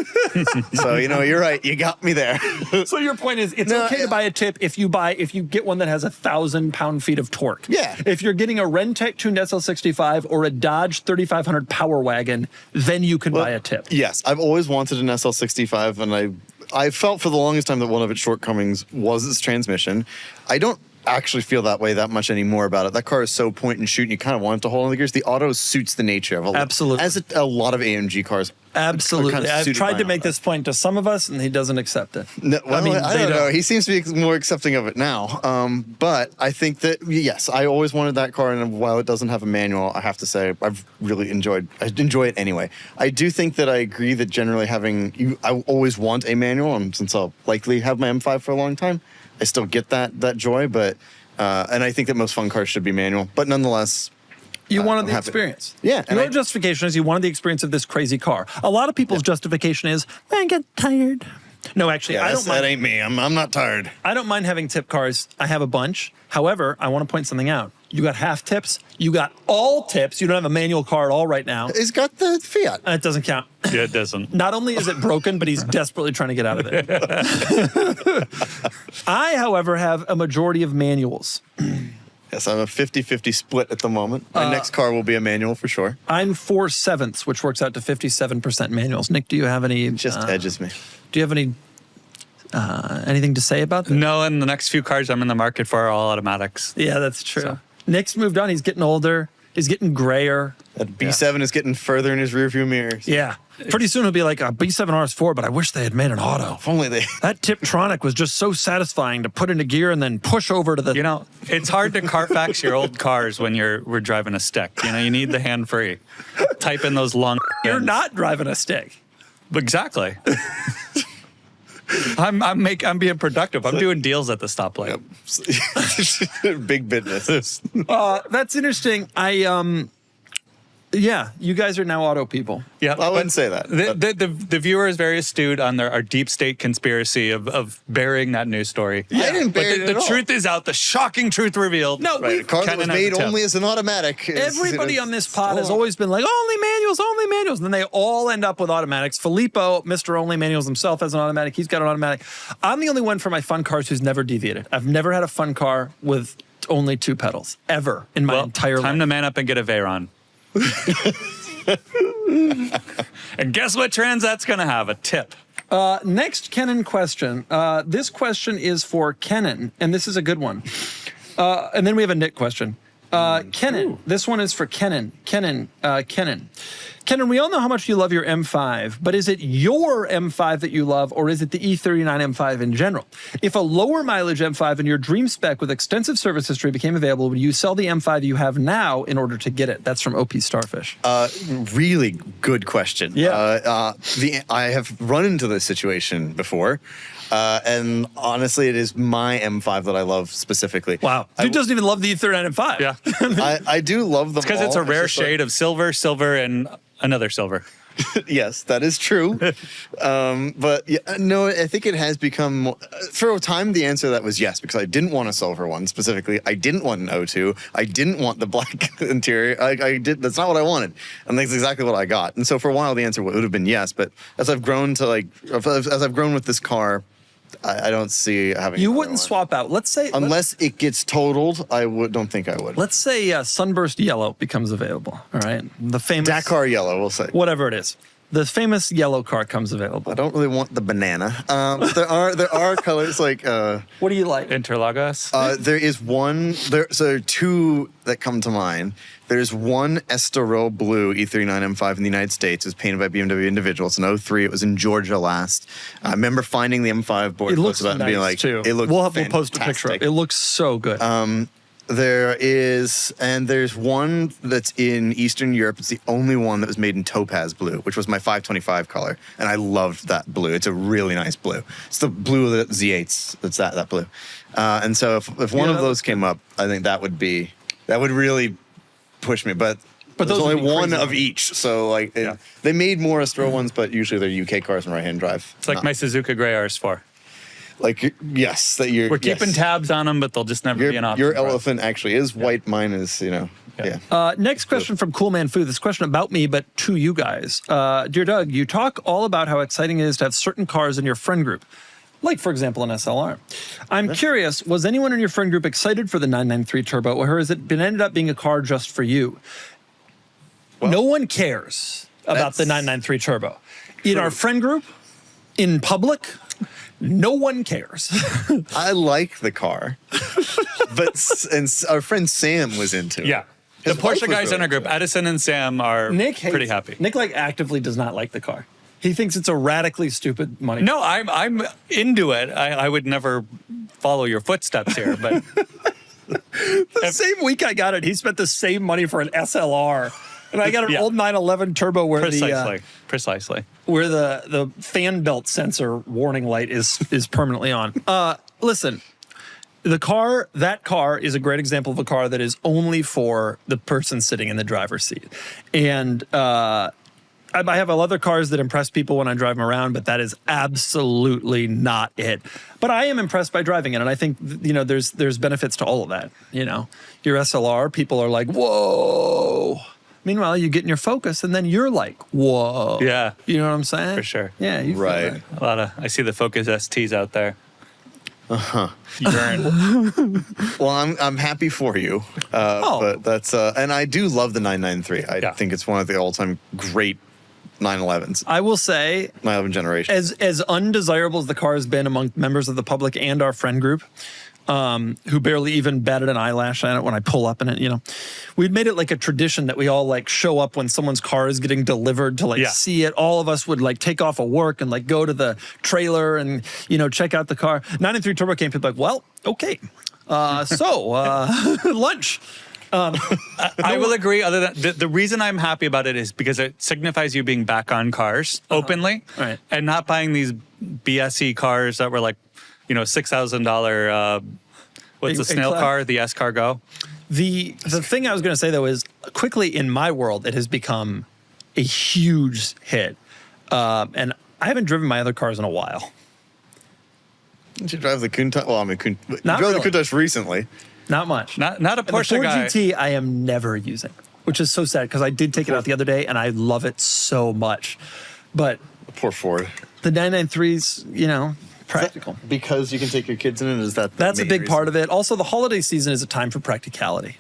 So, you're right. You got me there. So your point is, it's No, okay to buy a tip if you get one that has 1,000 pound-feet of torque. Yeah. If you're getting a Rentec tuned SL65 or a Dodge 3500 Power Wagon, then you can buy a tip. Yes, I've always wanted an SL65, and I felt for the longest time that one of its shortcomings was its transmission. I don't actually feel that way that much anymore about it. That car is so point and shoot, and you kind of want it to hold on the gears. The auto suits the nature of it. Absolutely. As a lot of AMG cars. Absolutely. kind of I've suited tried by to all make that. this point to some of us, and he doesn't accept it. No, well, I they don't know. don't. He seems to be more accepting of it now. But I think that, yes, I always wanted that car, and while it doesn't have a manual, I have to say I enjoy it anyway. I do think that I agree that generally I always want a manual, and since I'll likely have my M5 for a long time, I still get that joy, but and I think that most fun cars should be manual, but nonetheless, You wanted I'm the happy. experience. Yeah, and Your I- justification is you wanted the experience of this crazy car. A lot of people's justification is, I get tired. No, actually, I don't mind. that ain't me. I'm not tired. I don't mind having tip cars. I have a bunch. However, I want to point something out. You got half tips. You got all tips. You don't have a manual car at all right now. He's got the Fiat. It doesn't count. Yeah, it doesn't. Not only is it broken, but he's desperately trying to get out of it. I, however, have a majority of manuals. Yes, I'm a 50-50 split at the moment. My next car will be a manual for sure. I'm 4/7, which works out to 57% manuals. Nick, do you have any? Just edges me. Do you have any? Anything to say about that? No, and the next few cars I'm in the market for are all automatics. Yeah, that's true. So- Nick's moved on. He's getting older. He's getting grayer. That B7 is getting further in his rearview mirrors. Yeah. Pretty soon he'll be like a B7 RS4, but I wish they had made an auto. If only they. That Tiptronic was just so satisfying to put into gear and then push over to the. It's hard to Carfax your old cars when we're driving a stick. You need the hand free. Type in those long. You're ends. not driving a stick. Exactly. I'm being productive. I'm doing deals at the stoplight. Big business. That's interesting. Yeah, you guys are now auto people. Yeah, I wouldn't say that. The viewer is very astute on our deep state conspiracy of burying that news story. I didn't bury it the at all. truth is out. The shocking truth revealed. No, Right, a car that was Kennan has made a tip. only as an automatic. Everybody on this pod has always been like, only manuals, only manuals. And then they all end up with automatics. Filippo, Mr. Only Manuals himself, has an automatic. He's got an automatic. I'm the only one for my fun cars who's never deviated. I've never had a fun car with only 2 pedals, ever, in my entire life. Time to man up and get a Veyron. And guess what Transat's going to have? A tip. Next Kennan question. This question is for Kennan, and this is a good one. And then we have a Nick question. Kennan, this one is for Kennan. Kennan, we all know how much you love your M5, but is it your M5 that you love, or is it the E39 M5 in general? If a lower mileage M5 in your dream spec with extensive service history became available, would you sell the M5 you have now in order to get it? That's from OP Starfish. Really good question. Yeah. I have run into this situation before. And honestly, it is my M5 that I love specifically. Wow. Dude doesn't even love the E39 M5. Yeah. I do love them Because it's a all. rare just like- shade of silver, and another silver. Yes, that is true. But yeah, no, I think it has become more, for a time the answer to that was yes, because I didn't want a silver one specifically. I didn't want an O2. I didn't want the black interior. I did. That's not what I wanted, and that's exactly what I got. And so for a while the answer would have been yes. But as I've grown to as I've grown with this car, I don't see having. You another wouldn't one. swap out. Let's say Unless it gets totaled. Don't think I would. Let's say Sunburst Yellow becomes available. All right, the famous Dakar yellow, we'll say. whatever it is. The famous yellow car comes available. I don't really want the banana. There are colors like. What do you like? Interlagos. There is one. So there are 2 that come to mind. There's one Estoril Blue E39 M5 in the United States. It was painted by BMW individual. It's an 03. It was in Georgia last. I remember finding the M5 board It looks about nice and being like, too. it looks We'll post a picture. fantastic. It looks so good. There's one that's in Eastern Europe. It's the only one that was made in topaz blue, which was my 525 color, and I loved that blue. It's a really nice blue. It's the blue of the Z8s. It's that blue. And so if one of those came up, I think that would really push me. But But there's those would only be one crazy of ones. each. So they made more Astro ones, but usually they're UK cars and right-hand drive. It's like my Suzuka Gray RS4. Yes, that you're. We're keeping yes. tabs on them, but they'll just never be an option. Your for us. elephant actually is white. Mine is, yeah. Next question from Cool Man Food. This question about me, but to you guys. Dear Doug, you talk all about how exciting it is to have certain cars in your friend group. Like, for example, an SLR. I'm curious, was anyone in your friend group excited for the 993 Turbo, or has it ended up being a car just for you? No one cares about the 993 Turbo. In our friend group, in public, no one cares. I like the car, and our friend Sam was into it. Yeah. The His wife Porsche was guys in really our group, into it. Edison and Sam, are Nick hates, pretty happy. Nick actively does not like the car. He thinks it's a radically stupid money. No, I'm into it. I would never follow your footsteps here, but The same week I got it, he spent the same money for an SLR. And I got an Yeah. old 911 Turbo where precisely. where the fan belt sensor warning light is permanently on. Listen, that car is a great example of a car that is only for the person sitting in the driver's seat. And I have other cars that impress people when I drive them around, but that is absolutely not it. But I am impressed by driving it, and I think there's benefits to all of that. Your SLR, people are like, whoa. Meanwhile, you get in your Focus, and then you're like, whoa. Yeah. You know what I'm saying? For sure. Yeah. You feel Right. that. I see the Focus STs out there. Uh-huh. Urine. Well, I'm happy for you. But that's and I do love the 993. I think it's one of the all-time great 911s. I will say, 911 generation. as undesirable as the car has been among members of the public and our friend group, who barely even batted an eyelash at it when I pull up in it, we'd made it like a tradition that we all show up when someone's car is getting delivered to see it. All of us would take off of work and go to the trailer and, check out the car. 993 Turbo came, people well, okay. Lunch. I will agree. Other than the reason I'm happy about it is because it signifies you being back on cars openly, Right. and not buying these BSE cars that were $6,000. What's the snail A-Class? car? The S-Car Go. The thing I was going to say, though, is quickly in my world, it has become a huge hit. And I haven't driven my other cars in a while. Did you drive the Countach? Well, I mean, you Not drove really. the Countach recently. Not much. Not a And the Porsche Ford guy. GT I am never using, which is so sad because I did take it out the other day and I love it so much. But Poor Ford. the 993's, you know, practical. Because you can take your kids in it, is that the That's a main big reason? part of it. Also, the holiday season is a time for practicality.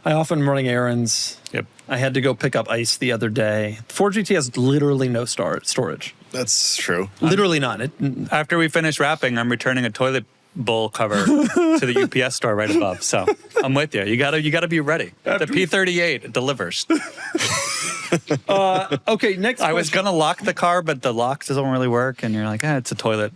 I often am running errands. Yep. I had to go pick up ice the other day. Ford GT has literally no storage. That's true. Literally none. It, After we finish wrapping, I'm returning a toilet bowl cover to the UPS store right above. So I'm with you. You gotta be ready. The P38 delivers. okay, next I was question. gonna lock the car, but the lock doesn't really work, and you're like, it's a toilet.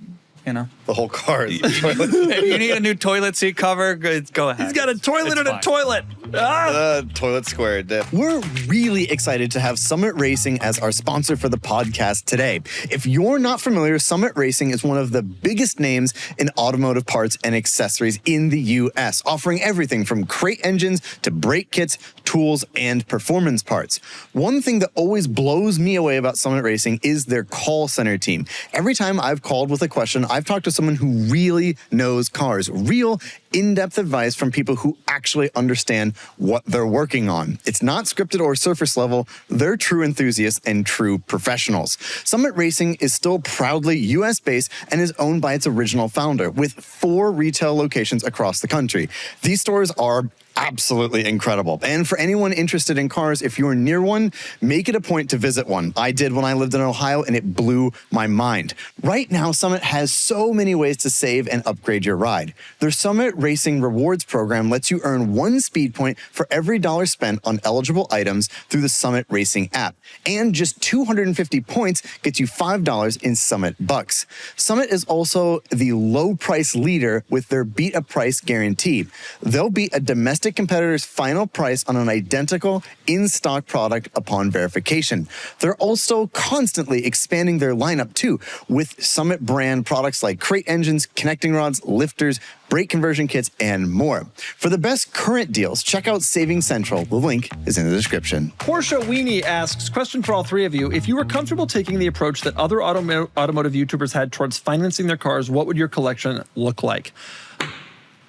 You know, The whole car is a toilet. if you need a new toilet seat cover, go ahead. He's got a toilet It's and a fine. toilet. Ah! Toilet square dip. We're really excited to have Summit Racing as our sponsor for the podcast today. If you're not familiar, Summit Racing is one of the biggest names in automotive parts and accessories in the US, offering everything from crate engines to brake kits, tools, and performance parts. One thing that always blows me away about Summit Racing is their call center team. Every time I've called with a question, I've talked to someone who really knows cars, real in-depth advice from people who actually understand what they're working on. It's not scripted or surface level. They're true enthusiasts and true professionals. Summit Racing is still proudly US-based and is owned by its original founder with 4 retail locations across the country. These stores are absolutely incredible. And for anyone interested in cars, if you're near one, make it a point to visit one. I did when I lived in Ohio, and it blew my mind. Right now, Summit has so many ways to save and upgrade your ride. Their Summit Racing Rewards program lets you earn 1 speed point for every $1 spent on eligible items through the Summit Racing app. And just 250 points gets you $5 in Summit bucks. Summit is also the low price leader with their beat a price guarantee. They'll beat a domestic competitor's final price on an identical in-stock product upon verification. They're also constantly expanding their lineup too, with Summit brand products like crate engines, connecting rods, lifters, brake conversion kits, and more. For the best current deals, check out Saving Central. The link is in the description. Porsche Weenie asks, question for all three of you. If you were comfortable taking the approach that other automotive YouTubers had towards financing their cars, what would your collection look like?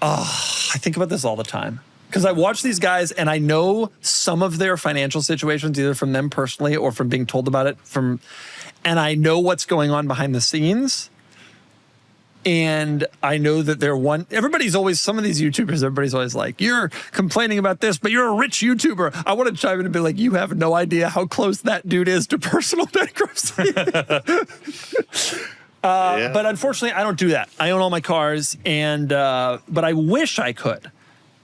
I think about this all the time. Because I watch these guys and I know some of their financial situations, either from them personally or from being told about it and I know what's going on behind the scenes. And I know that everybody's always, some of these YouTubers, everybody's always like, you're complaining about this, but you're a rich YouTuber. I want to chime in and be like, you have no idea how close that dude is to personal bankruptcy. But unfortunately, I don't do that. I own all my cars, but I wish I could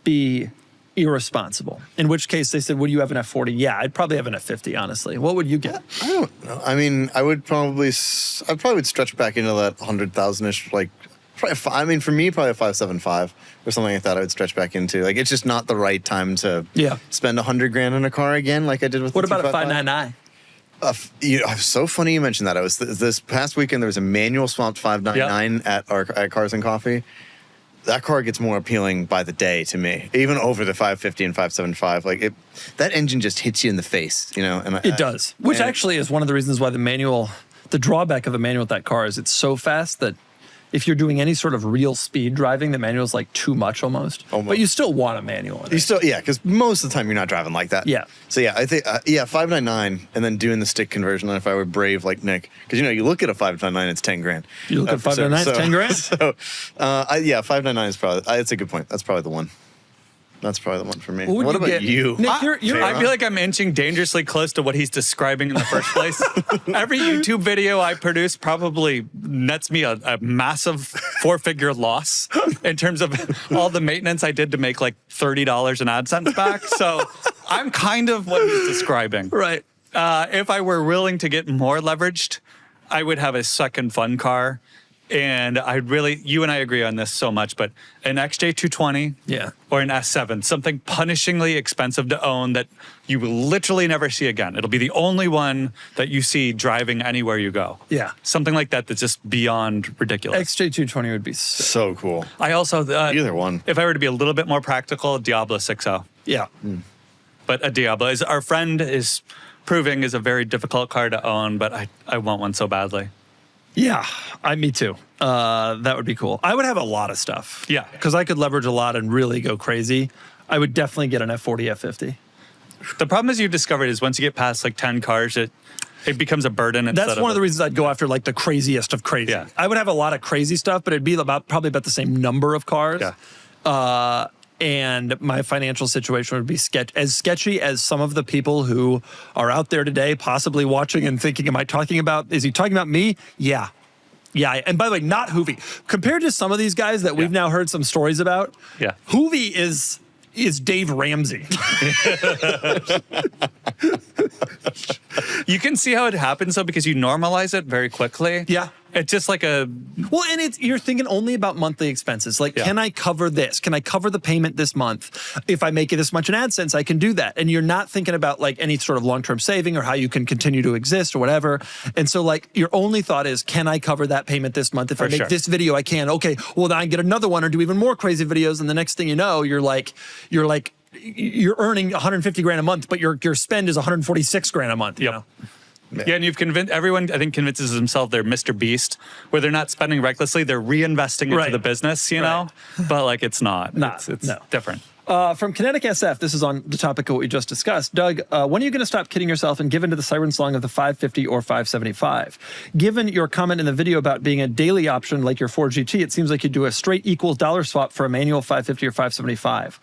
be irresponsible. In which case, they said, would you have an F40? Yeah, I'd probably have an F50, honestly. What would you get? I don't know. I mean, I probably would stretch back into that 100,000-ish, like, probably, for me, probably a 575 or something like that. I would stretch back into. Like, it's just not the right time to spend $100,000 in a car again, like I did with. What the about a 255? 599? It's so funny you mentioned that. I was this past weekend. There was a manual swapped 599 at Cars and Coffee. That car gets more appealing by the day to me, even over the 550 and 575. Like that engine just hits you in the face, you know. And it does, which actually is one of the reasons why the drawback of the manual with that car is it's so fast that if you're doing any sort of real speed driving, the manual is like too much almost. But you still want a manual in it. Because most of the time you're not driving like that. Yeah. So I think 599 and then doing the stick conversion. And if I were brave like Nick, because you look at a 599, it's $10,000. You look at 599, it's $10,000. So 599 is probably. It's a good point. That's probably the one. That's probably the one for me. What about you? Nick, I feel like I'm inching dangerously close to what he's describing in the first place. Every YouTube video I produce probably nets me a massive 4-figure loss in terms of all the maintenance I did to make like $30 in AdSense back. So I'm kind of what he's describing. Right. If I were willing to get more leveraged, I would have a second fun car. And you and I agree on this so much, but an XJ220 or an S7, something punishingly expensive to own that you will literally never see again. It'll be the only one that you see driving anywhere you go. Yeah. Something like that that's just beyond ridiculous. XJ220 would be so cool. I also... either one. If I were to be a little bit more practical, Diablo 6.0. Yeah. but a Diablo is our friend is proving is a very difficult car to own, but I want one so badly. Yeah, me too. That would be cool. I would have a lot of stuff. Yeah. Because I could leverage a lot and really go crazy. I would definitely get an F40, F50. The problem is you've discovered is once you get past like 10 cars, it becomes a burden. That's one of the reasons I'd go after like the craziest of crazy. Yeah. I would have a lot of crazy stuff, but it'd be probably about the same number of cars. Yeah. And my financial situation would be as sketchy as some of the people who are out there today, possibly watching and thinking, is he talking about me? Yeah. Yeah. And by the way, not Hoovie. Compared to some of these guys that we've now heard some stories about, Yeah. Hoovie is Dave Ramsey. You can see how it happens though, because you normalize it very quickly. Yeah. It's just like a, Well, and you're thinking only about monthly expenses. Like, can I cover this? Can I cover the payment this month? If I make it this much in AdSense, I can do that. And you're not thinking about like any sort of long-term saving or how you can continue to exist or whatever. And so like your only thought is, can I cover that payment this month? If I make this video, I can. Okay, well then I can get another one or do even more crazy videos. And the next thing you know, you're earning 150 grand a month, but your spend is 146 grand a month. You know? Yeah, and you've convinced everyone. I think convinces themselves they're Mr. Beast, where they're not spending recklessly; they're reinvesting into the business. You know, but like it's not. It's different. From Kinetic SF, this is on the topic of what we just discussed. Doug, when are you going to stop kidding yourself and give in to the siren song of the 550 or 575? Given your comment in the video about being a daily option like your Ford GT, it seems like you'd do a straight equals dollar swap for a manual 550 or 575,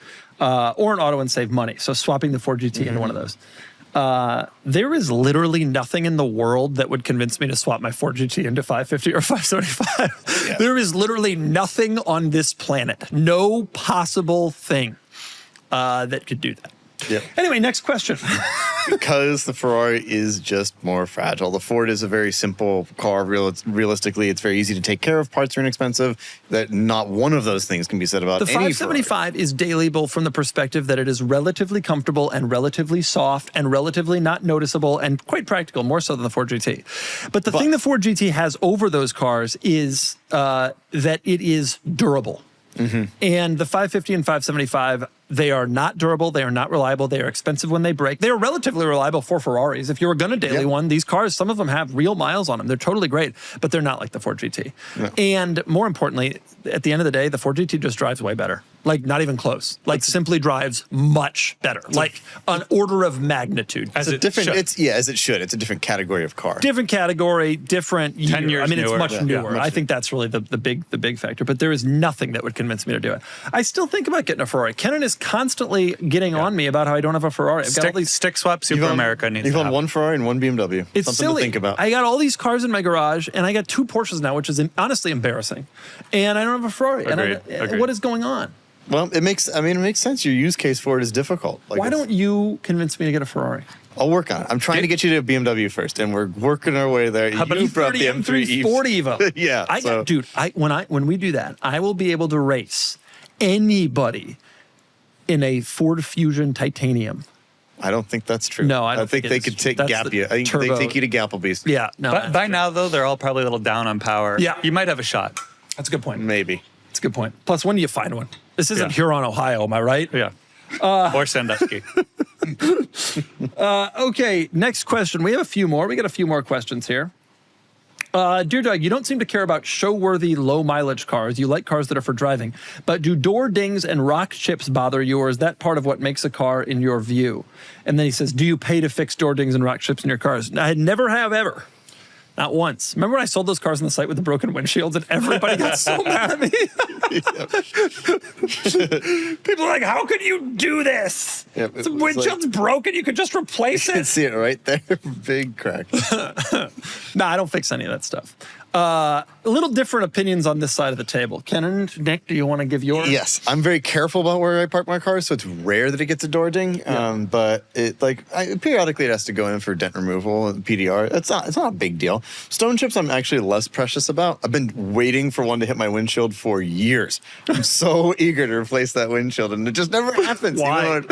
or an auto and save money. So swapping the Ford GT into one of those. There is literally nothing in the world that would convince me to swap my Ford GT into 550 or 575. Yeah. There is literally nothing on this planet, no possible thing that could do that. Yep. Anyway, next question. Because the Ferrari is just more fragile. The Ford is a very simple car. Realistically, it's very easy to take care of. Parts are inexpensive. That not one of those things can be said about the any 575 Ferrari. is dailyable from the perspective that it is relatively comfortable and relatively soft and relatively not noticeable and quite practical, more so than the Ford GT. But the thing the Ford GT has over those cars is that it is durable. Mm-hmm. And the 550 and 575, they are not durable. They are not reliable. They are expensive when they break. They are relatively reliable for Ferraris. If you were going to daily one, these cars, some of them have real miles on them. They're totally great, but they're not like the Ford GT. No. And more importantly, at the end of the day, the Ford GT just drives way better. Like not even close. Like simply drives much better. Like an order of magnitude. As it should. As it should. It's a different category of car. Different category, different year. 10 years I mean, newer. it's much newer. I think that's really the big factor. But there is nothing that would convince me to do it. I still think about getting a Ferrari. Kennan is constantly getting on me about how I don't have a Ferrari. I've got all these stick swap. Super America needs. You've owned one Ferrari and one BMW. It's something silly. to think about. I got all these cars in my garage, and I got 2 Porsches now, which is honestly embarrassing. And I don't have a Ferrari. Agreed. What is going on? Well, it makes sense. Your use case for it is difficult. Like why don't you convince me to get a Ferrari? I'll work on it. I'm trying to get you to a BMW first, and we're working our way there. How about you brought the M3 Sport Evo? Yeah. When we do that, I will be able to race anybody in a Ford Fusion Titanium. I don't think that's true. No, I don't think they could gap you. I think they take you to Gapplebee's. Yeah, no. But by now, though, they're all probably a little down on power. Yeah. You might have a shot. That's a good point. Maybe. That's a good point. Plus, when do you find one? This isn't Huron, Ohio, am I right? Yeah. Or Sandusky. Okay, next question. We have a few more. We got a few more questions here. Dear Doug, you don't seem to care about show-worthy, low-mileage cars. You like cars that are for driving. But do door dings and rock chips bother you, or is that part of what makes a car in your view? And then he says, do you pay to fix door dings and rock chips in your cars? I never have ever. Not once. Remember when I sold those cars on the site with the broken windshields and everybody got so mad at me? People are like, how could you do this? Yep, the windshield's broken. You could just replace You can it. see it right there. Big crack. No, I don't fix any of that stuff. A little different opinions on this side of the table. Kennan, Nick, do you want to give yours? Yes, I'm very careful about where I park my car, so it's rare that it gets a door ding. But periodically it has to go in for dent removal and PDR. It's not a big deal. Stone chips I'm actually less precious about. I've been waiting for one to hit my windshield for years. I'm so eager to replace that windshield, and it just never happens. Why?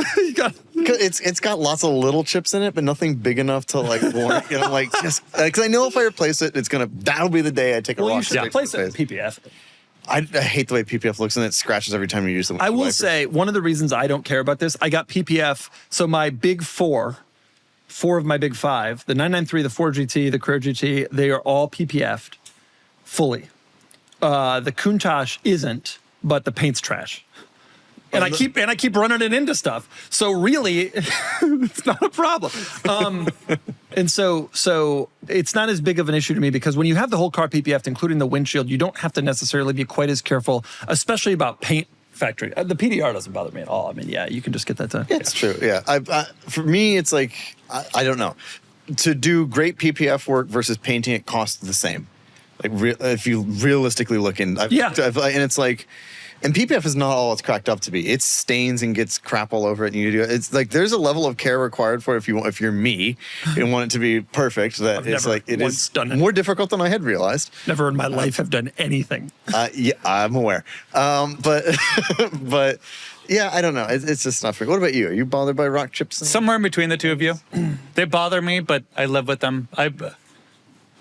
It's got lots of little chips in it, but nothing big enough to like warrant. Like just because I know if I replace it, that'll be the day I take a rock. You should replace it with PPF. I hate the way PPF looks, and it scratches every time you use them. I will say, one of the reasons I don't care about this, I got PPF, so my big four of my big five, the 993, the 4GT, the Carrera GT, they are all PPF'd fully. The Countach isn't, but the paint's trash. And I keep running it into stuff. So really, it's not a problem. And so it's not as big of an issue to me because when you have the whole car PPF'd, including the windshield, you don't have to necessarily be quite as careful, especially about paint factory. The PDR doesn't bother me at all. I mean, yeah, you can just get that done. It's true. Yeah. For me, it's like, I don't know. To do great PPF work versus painting it costs the same. Like if you realistically look in, and it's like, and PPF is not all it's cracked up to be. It stains and gets crap all over it. And you do it's like there's a level of care required for it if you're me and want it to be perfect. That it's like it is more difficult than I had realized. Never in my life have done anything. Yeah, I'm aware. But but yeah, I don't know. It's just not for me. What about you? Are you bothered by rock chips? Somewhere in between the two of you. They bother me, but I live with them. I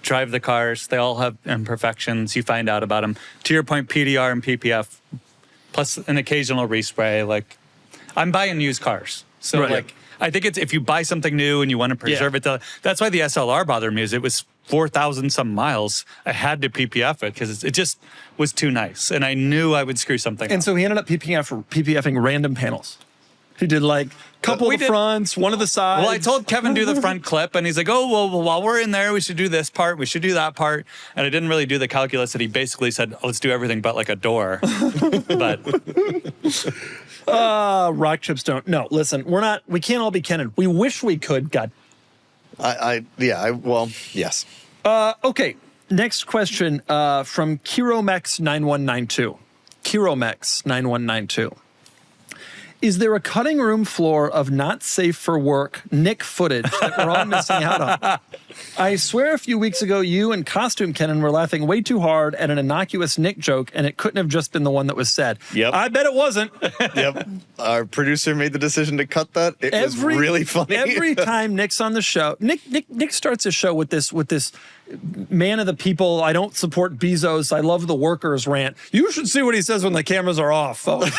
drive the cars. They all have imperfections. You find out about them. To your point, PDR and PPF, plus an occasional respray. Like, I'm buying used cars. So, like, I think it's if you buy something new and you want to preserve it. That's why the SLR bothered me. Is it was 4,000 some miles. I had to PPF it because it just was too nice. And I knew I would screw something up. So he ended up PPFing random panels. He did like a couple of the fronts, one of the sides. Well, I told Kevin do the front clip, and he's like, oh, well, while we're in there, we should do this part, we should do that part. And I didn't really do the calculus that he basically said, let's do everything but like a door. But rock chips don't. No, listen, we can't all be Kennan. We wish we could, God. Well, yes. Okay, next question from Kiromex9192. Kiromex9192. Is there a cutting room floor of not safe for work Nick footage that we're all missing out on? I swear a few weeks ago, you and Costume Kennan were laughing way too hard at an innocuous Nick joke, and it couldn't have just been the one that was said. Yep. I bet it wasn't. Yep. Our producer made the decision to cut that. It was really funny. Every time Nick's on the show, Nick starts his show with this man of the people, I don't support Bezos, I love the workers rant. You should see what he says when the cameras are off, folks.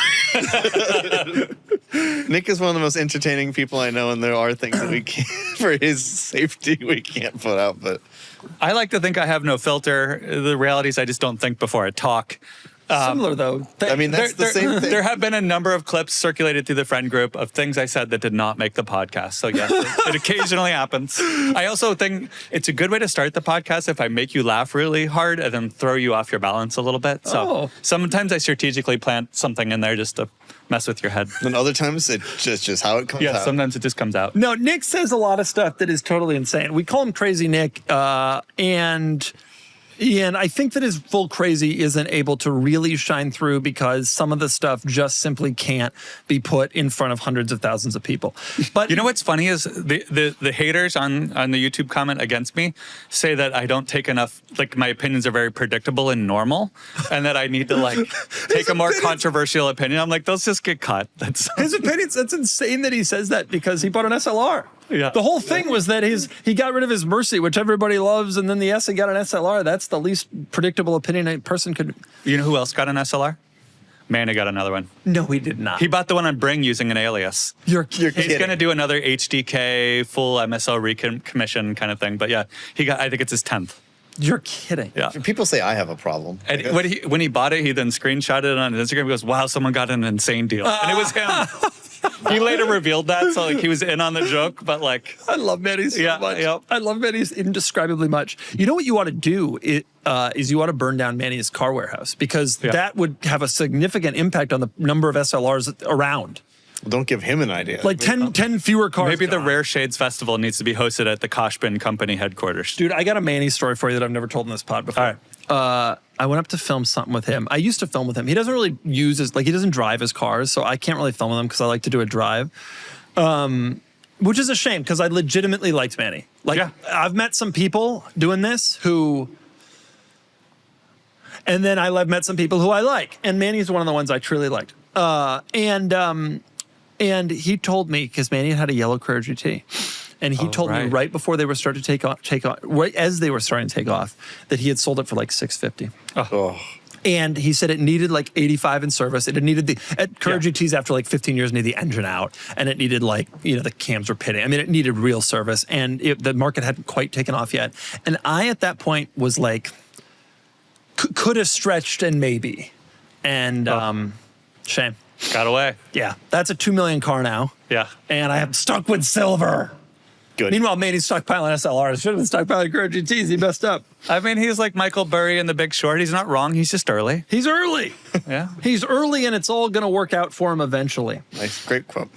Nick is one of the most entertaining people I know, and there are things that we can't, for his safety, we can't put out. But I like to think I have no filter. The reality is I just don't think before I talk. Similar, though. I mean, that's the same thing. There have been a number of clips circulated through the friend group of things I said that did not make the podcast. So, yes, it occasionally happens. I also think it's a good way to start the podcast if I make you laugh really hard and then throw you off your balance a little bit. So sometimes I strategically plant something in there just to mess with your head. And other times it's just how it comes out. Yeah, sometimes it just comes out. No, Nick says a lot of stuff that is totally insane. We call him Crazy Nick, and I think that his full crazy isn't able to really shine through because some of the stuff just simply can't be put in front of hundreds of thousands of people. But you know what's funny is the haters on the YouTube comment against me say that I don't take enough, like my opinions are very predictable and normal, and that I need to like take a more controversial opinion. I'm like, those just get cut. His opinions, that's insane that he says that because he bought an SLR. Yeah. The whole thing was that he got rid of his Mercy, which everybody loves, and then the S, he got an SLR. That's the least predictable opinion a person could. You know who else got an SLR? Manny got another one. No, he did not. He bought the one on Bring using an alias. You're kidding. He's going to do another HDK, full MSO recommission kind of thing. But yeah, I think it's his 10th. You're kidding. Yeah. People say I have a problem. And when he bought it, he then screenshotted it on Instagram. He goes, wow, someone got an insane deal. And it was him. He later revealed that, so like he was in on the joke, but like I love Manny so much. Yeah. I love Manny indescribably much. You know what you ought to do is you ought to burn down Manny's car warehouse because that would have a significant impact on the number of SLRs around. Don't give him an idea. Like 10 fewer cars. Maybe the Rare Shades Festival needs to be hosted at the Koshbin Company headquarters. Dude, I got a Manny story for you that I've never told in this pod before. All right. I went up to film something with him. I used to film with him. He doesn't really he doesn't drive his cars, so I can't really film with him because I like to do a drive. Which is a shame because I legitimately liked Manny. I've met some people doing this and then I've met some people who I like. And Manny's one of the ones I truly liked. And he told me, because Manny had a yellow Carrera GT, and he told me right before they were starting to take off, right as they were starting to take off, that he had sold it for like $650. And he said it needed like 85 in service. It needed Courier Yeah. GTs after like 15 years needed the engine out, and it needed like, the cams were pitting. I mean, it needed real service, and the market hadn't quite taken off yet. And I, at that point, was like, could have stretched and maybe. And shame. Got away. Yeah, that's a 2 million car now. Yeah. And I am stuck with silver. Good. Meanwhile, Manny's stockpiling SLRs. Should have been stockpiling Courier GTs. He messed up. I mean, he's like Michael Burry in The Big Short. He's not wrong. He's just early. He's early. Yeah. He's early, and it's all going to work out for him eventually. Nice, great quote.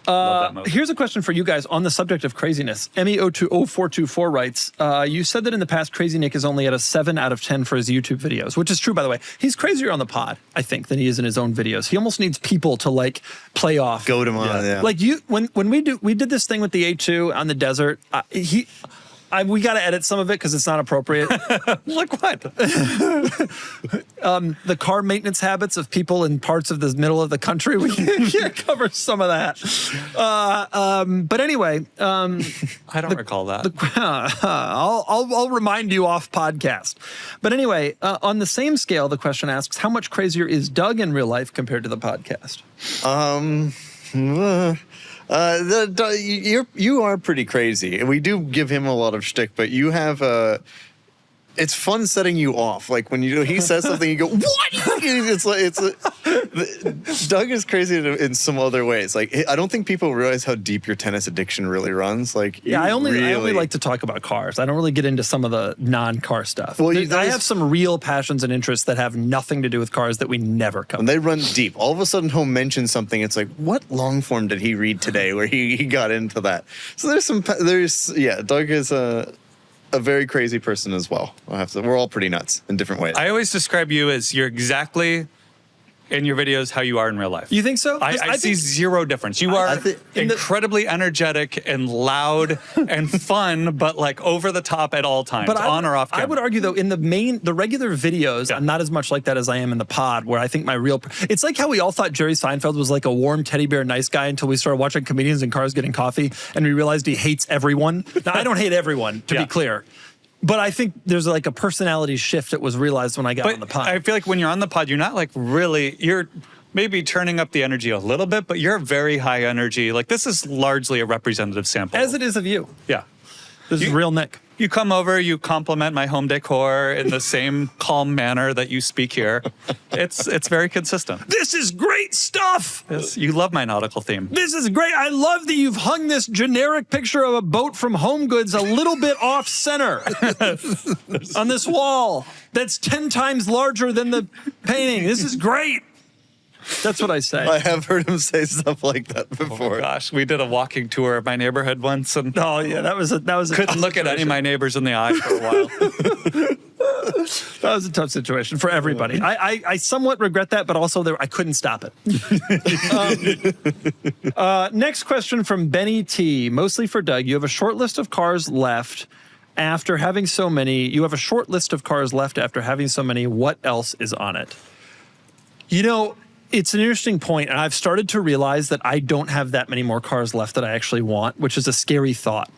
Love that movie. Here's a question for you guys on the subject of craziness. ME020424 writes, you said that in the past, Crazy Nick is only at a 7 out of 10 for his YouTube videos, which is true, by the way. He's crazier on the pod, I think, than he is in his own videos. He almost needs people to like play off. Goad him on, yeah. Like when we did this thing with the A2 on the desert, we got to edit some of it because it's not appropriate. Like what? The car maintenance habits of people in parts of the middle of the country. We can't cover some of that. But anyway, I don't recall that. I'll remind you off podcast. But anyway, on the same scale, the question asks, how much crazier is Doug in real life compared to the podcast? You are pretty crazy. We do give him a lot of shtick, but you have it's fun setting you off. Like when he says something, you go, "What?" Doug is crazy in some other ways. Like I don't think people realize how deep your tennis addiction really runs. Like Yeah, I only like to talk about cars. I don't really get into some of the non-car stuff. Well, I have some real passions and interests that have nothing to do with cars that we never cover. And they run deep. All of a sudden, he'll mention something. It's like, what long form did he read today where he got into that? So Doug is a very crazy person as well. We're all pretty nuts in different ways. I always describe you as you're exactly in your videos how you are in real life. You think so? I see zero difference. You are incredibly energetic and loud and fun, but like over the top at all times, on or off camera. I would argue though, in the regular videos, I'm not as much like that as I am in the pod, where I think it's like how we all thought Jerry Seinfeld was like a warm teddy bear nice guy until we started watching comedians in cars getting coffee and we realized he hates everyone. Now, I don't hate everyone, to be clear. But I think there's like a personality shift that was realized when I got on the pod. I feel like when you're on the pod, you're not like you're maybe turning up the energy a little bit, but you're very high energy. Like this is largely a representative sample. As it is of you. Yeah. This is real Nick. You come over, you compliment my home decor in the same calm manner that you speak here. It's very consistent. This is great stuff. You love my nautical theme. This is great. I love that you've hung this generic picture of a boat from Home Goods a little bit off center on this wall that's 10 times larger than the painting. This is great. That's what I say. I have heard him say stuff like that before. Oh gosh, we did a walking tour of my neighborhood once, and oh yeah, that was a couldn't look at any of my neighbors in the eye for a while. That was a tough situation for everybody. I somewhat regret that, but also I couldn't stop it. Next question from Benny T, mostly for Doug. You have a short list of cars left after having so many. What else is on it? It's an interesting point, and I've started to realize that I don't have that many more cars left that I actually want, which is a scary thought.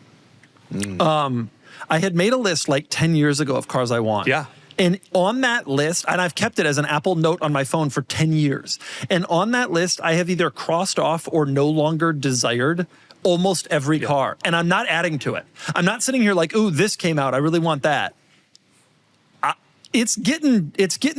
I had made a list like 10 years ago of cars I want. Yeah. And on that list, and I've kept it as an Apple Note on my phone for 10 years. And on that list, I have either crossed off or no longer desired almost every car. And I'm not adding to it. I'm not sitting here like, ooh, this came out. I really want that. It's getting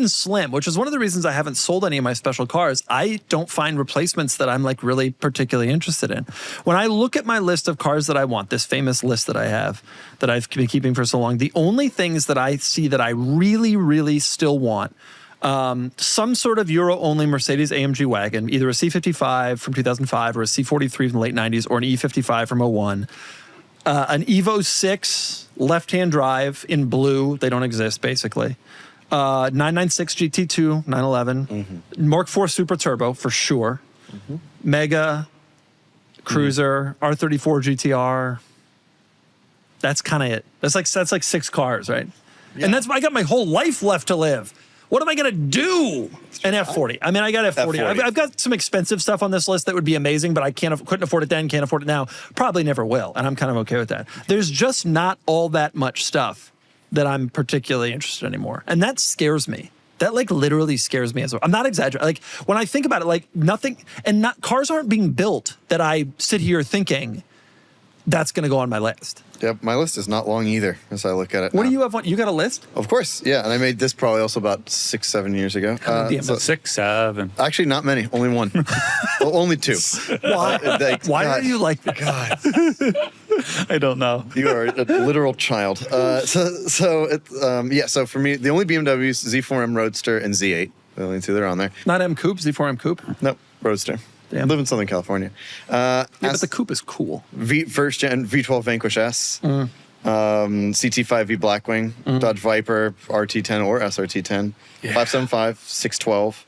slim, which is one of the reasons I haven't sold any of my special cars. I don't find replacements that I'm like really particularly interested in. When I look at my list of cars that I want, this famous list that I have, that I've been keeping for so long, the only things that I see that I really, really still want, some sort of Euro-only Mercedes-AMG wagon, either a C55 from 2005 or a C43 from the late 90s or an E55 from 01. An Evo 6 left-hand drive in blue. They don't exist, basically. 996 GT2 911. Mark IV Super Turbo, for sure. Mega, Cruiser, R34 GTR. That's kind of it. That's like 6 cars, right? Yeah. And I got my whole life left to live. What am I going to do? An F40. I mean, I got F40. I've got some expensive stuff on this list that would be amazing, but I couldn't afford it then, can't afford it now. Probably never will, and I'm kind of okay with that. There's just not all that much stuff that I'm particularly interested in anymore, and that scares me. That like literally scares me I'm not exaggerating. Like when I think about it, like nothing, and not cars aren't being built that I sit here thinking that's going to go on my list. Yep, my list is not long either as I look at it. What now. do you have on? You got a list? Of course, yeah. And I made this probably also about 6-7 years ago. many BMWs? 6, 7. Actually, not many. Only one. Well, only 2. Why? Why are you like that? God, I don't know. you are a literal child. So for me, the only BMWs, Z4M Roadster and Z8. The only 2 that are on there. Not M Coupe, Z4M Coupe. Nope, Roadster. Damn. I live in Southern California. Yeah, but the Coupe is cool. First gen V12 Vanquish S, CT5V Blackwing, Dodge Viper RT10 or SRT10, 575, 612,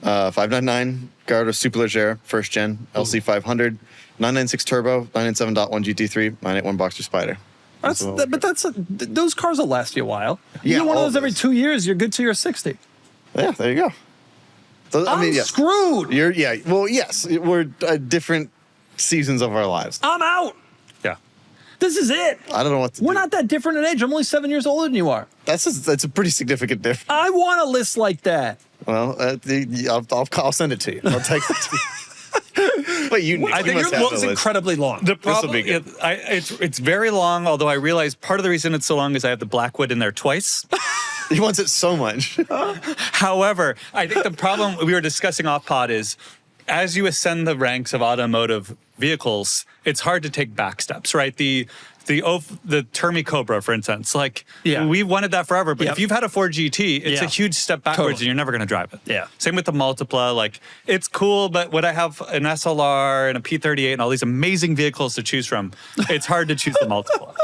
599 Gallardo Superleggera first gen, LC500, 996 Turbo, 997.1 GT3, 981 Boxer Spider. Those cars will last you a while. You Yeah, get one of all those of every those. 2 years, you're good till you're 60. Yeah, there you go. So, I'm screwed. Well, yes, we're different seasons of our lives. I'm out. Yeah. This is it. I don't know what to do. We're not that different in age. I'm only 7 years older than you are. That's a pretty significant difference. I want a list like that. Well, I'll send it to you. I'll text it to you. But you I think must your have list is the list. incredibly long. The This'll problem, be good. it's very long, although I realize part of the reason it's so long is I have the Blackwood in there twice. He wants it so much. However, I think the problem we were discussing off pod is as you ascend the ranks of automotive vehicles, it's hard to take back steps, right? The Termi Cobra, for instance, like we wanted that forever, but if you've had a Ford GT, it's a huge step backwards Totally. and you're never going to drive it. Yeah. Same with the Multipla, like it's cool, but would I have an SLR and a P38 and all these amazing vehicles to choose from? It's hard to choose the Multipla.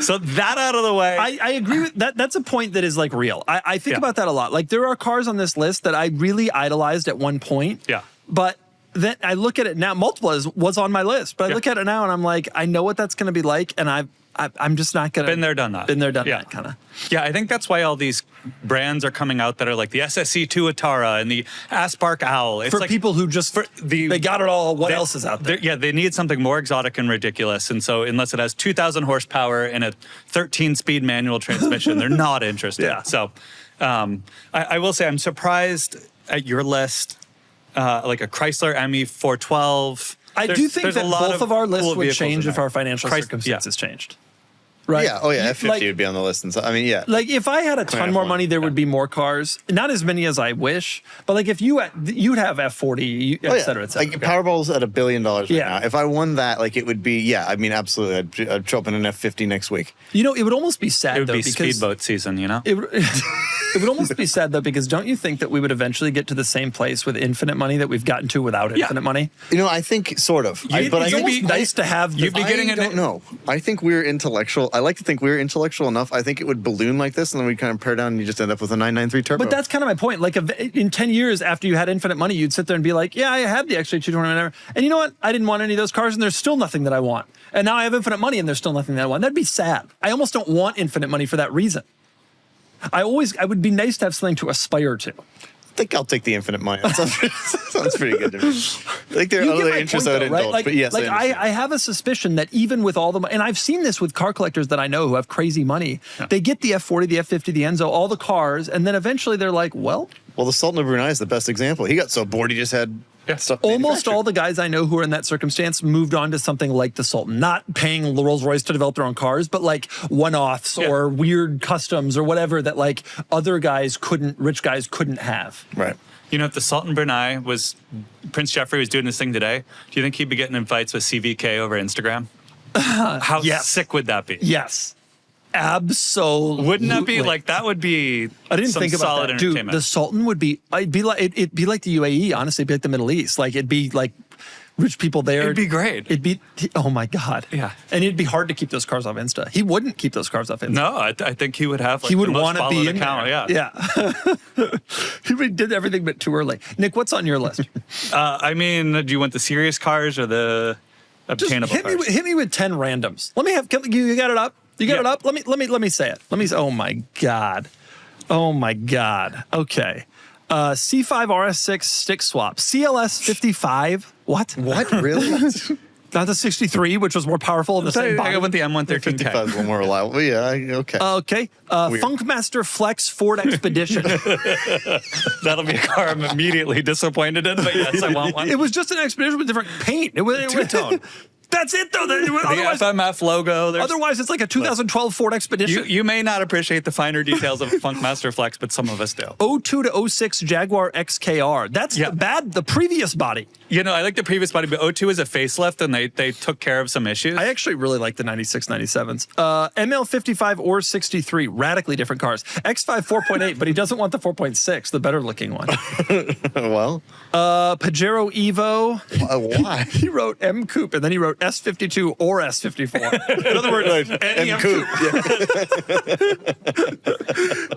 So that out of the way. I agree with that. That's a point that is like real. I think about that a lot. Like there are cars on this list that I really idolized at one point. Yeah. But then I look at it now. Multipla was on my list, but I look at it now and I'm like, I know what that's going to be like, and I'm just not going to. Been there, done that. Been there, done that kind of. Yeah, I think that's why all these brands are coming out that are like the SSC2 Atara and the Aspark Owl. It's For like, people who just they got it all. What else is out there? Yeah, they need something more exotic and ridiculous. And so unless it has 2,000 horsepower and a 13-speed manual transmission, they're not interested. Yeah. So I will say I'm surprised at your list, like a Chrysler ME412. I do think that both of our lists cool would vehicles change in if there. our financial circumstances changed. Right? Yeah. Oh, yeah. You- F50 like- would be on the list. And so, I mean, yeah. Like if I had a ton more F1, money, there would be more cars. Not as many as I wish, but like if you'd have F40, et cetera, et cetera. Like Powerball's at $1 billion right Yeah. now. If I won that, like it would be, I mean, absolutely. I'd show up in an F50 next week. You know, it would almost be sad It would though be because speedboat season, you know? it would almost be sad though because don't you think that we would eventually get to the same place with infinite money that we've gotten to without infinite money? You know, I think sort of. But it's almost nice to have. you'd be getting I don't know. I think we're intellectual. I like to think we're intellectual enough. I think it would balloon like this, and then we kind of pare down, and you just end up with a 993 turbo. But that's kind of my point. Like in 10 years after you had infinite money, you'd sit there and be like, yeah, I had the XJ220 whatever. And you know what? I didn't want any of those cars, and there's still nothing that I want. And now I have infinite money, and there's still nothing that I want. That'd be sad. I almost don't want infinite money for that reason. I would be nice to have something to aspire to. I think I'll take the infinite money. That sounds pretty good to me. Like there are You get other my interests point, I though, would right? indulge, Like, but yes, like I understand. I have a suspicion that even with all the money, and I've seen this with car collectors that I know who have crazy money, they get the F40, the F50, the Enzo, all the cars, and then eventually they're like, well, Well, the Sultan of Brunei is the best example. He got so bored he just had stuff. almost manufactured. all the guys I know who are in that circumstance moved on to something like the Sultan, not paying Rolls Royce to develop their own cars, but like one-offs or weird customs or whatever that like other guys rich guys couldn't have. Right. You know, if the Sultan Brunei Prince Jeffrey was doing this thing today, do you think he'd be getting in fights with CVK over Instagram? How sick would that be? Yes. Absolutely. Wouldn't that be like, that would be I didn't some think about solid that. Dude, entertainment. the Sultan would be, it'd be like the UAE, honestly, it'd be like the Middle East. Like, it'd be like rich people there. It'd be great. It'd be, oh my God. Yeah. And it'd be hard to keep those cars off Insta. He wouldn't keep those cars off Insta. No, I think he would have like He would the most want to be followed in account. there. Yeah. He did everything but too early. Nick, what's on your list? I mean, do you want the serious cars or the Just obtainable cars? hit me with 10 randoms. Let me have, you got it up? You got it up? Let me say it. Oh my God. Oh my God. Okay. C5 RS6 stick swap. CLS 55. What? What? Really? Not the 63, which was more powerful in the same I body. go with the M113K. 55 is a little more reliable. Yeah, okay. Okay. Funkmaster Flex Ford Expedition. That'll be a car I'm immediately disappointed in, but yes, I want one. It was just an Expedition with different paint. It was Two-tone. That's it, though. The FMF logo. Otherwise, it's like a 2012 Ford Expedition. You may not appreciate the finer details of Funkmaster Flex, but some of us do. 02 to 06 Jaguar XKR. That's the previous body. You know, I like the previous body, but 02 is a facelift, and they took care of some issues. I actually really like the 96, 97s. ML55 or 63, radically different cars. X5 4.8, but he doesn't want the 4.6, the better looking one. Well, Pajero Evo. why? He wrote M Coupe, and then he wrote S52 or S54. In other words, any M Coupe.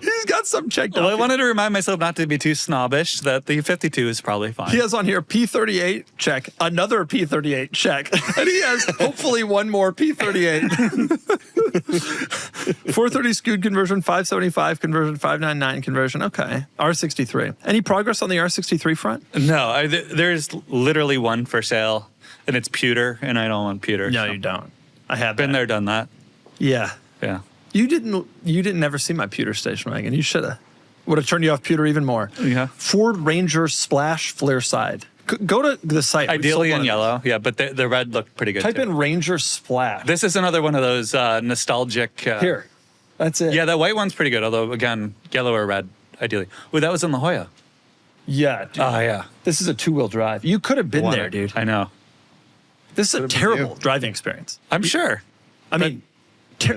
He's got some checked out. Well, I wanted to remind myself not to be too snobbish, that the 52 is probably fine. He has on here P38, check. Another P38, check. And he has hopefully one more P38. 430 Scoot conversion, 575 conversion, 599 conversion. Okay. R63. Any progress on the R63 front? No, there's literally one for sale, and it's pewter, and I don't want pewter. No, so. you don't. I have Been that. there, done that. Yeah. Yeah. You didn't ever see my pewter station wagon. You should have. Would have turned you off pewter even more. Yeah. Ford Ranger Splash Flare Side. Go to the site. We've Ideally sold one in of yellow, yeah, but the red looked pretty good. those. Type too. in Ranger Splash. This is another one of those nostalgic. Here. That's it. Yeah, that white one's pretty good, although, again, yellow or red, ideally. Ooh, that was in La Jolla. Yeah, dude. Oh, yeah. This is a two-wheel drive. You could have been there, dude. I know. This is a terrible driving experience. I'm sure. I mean,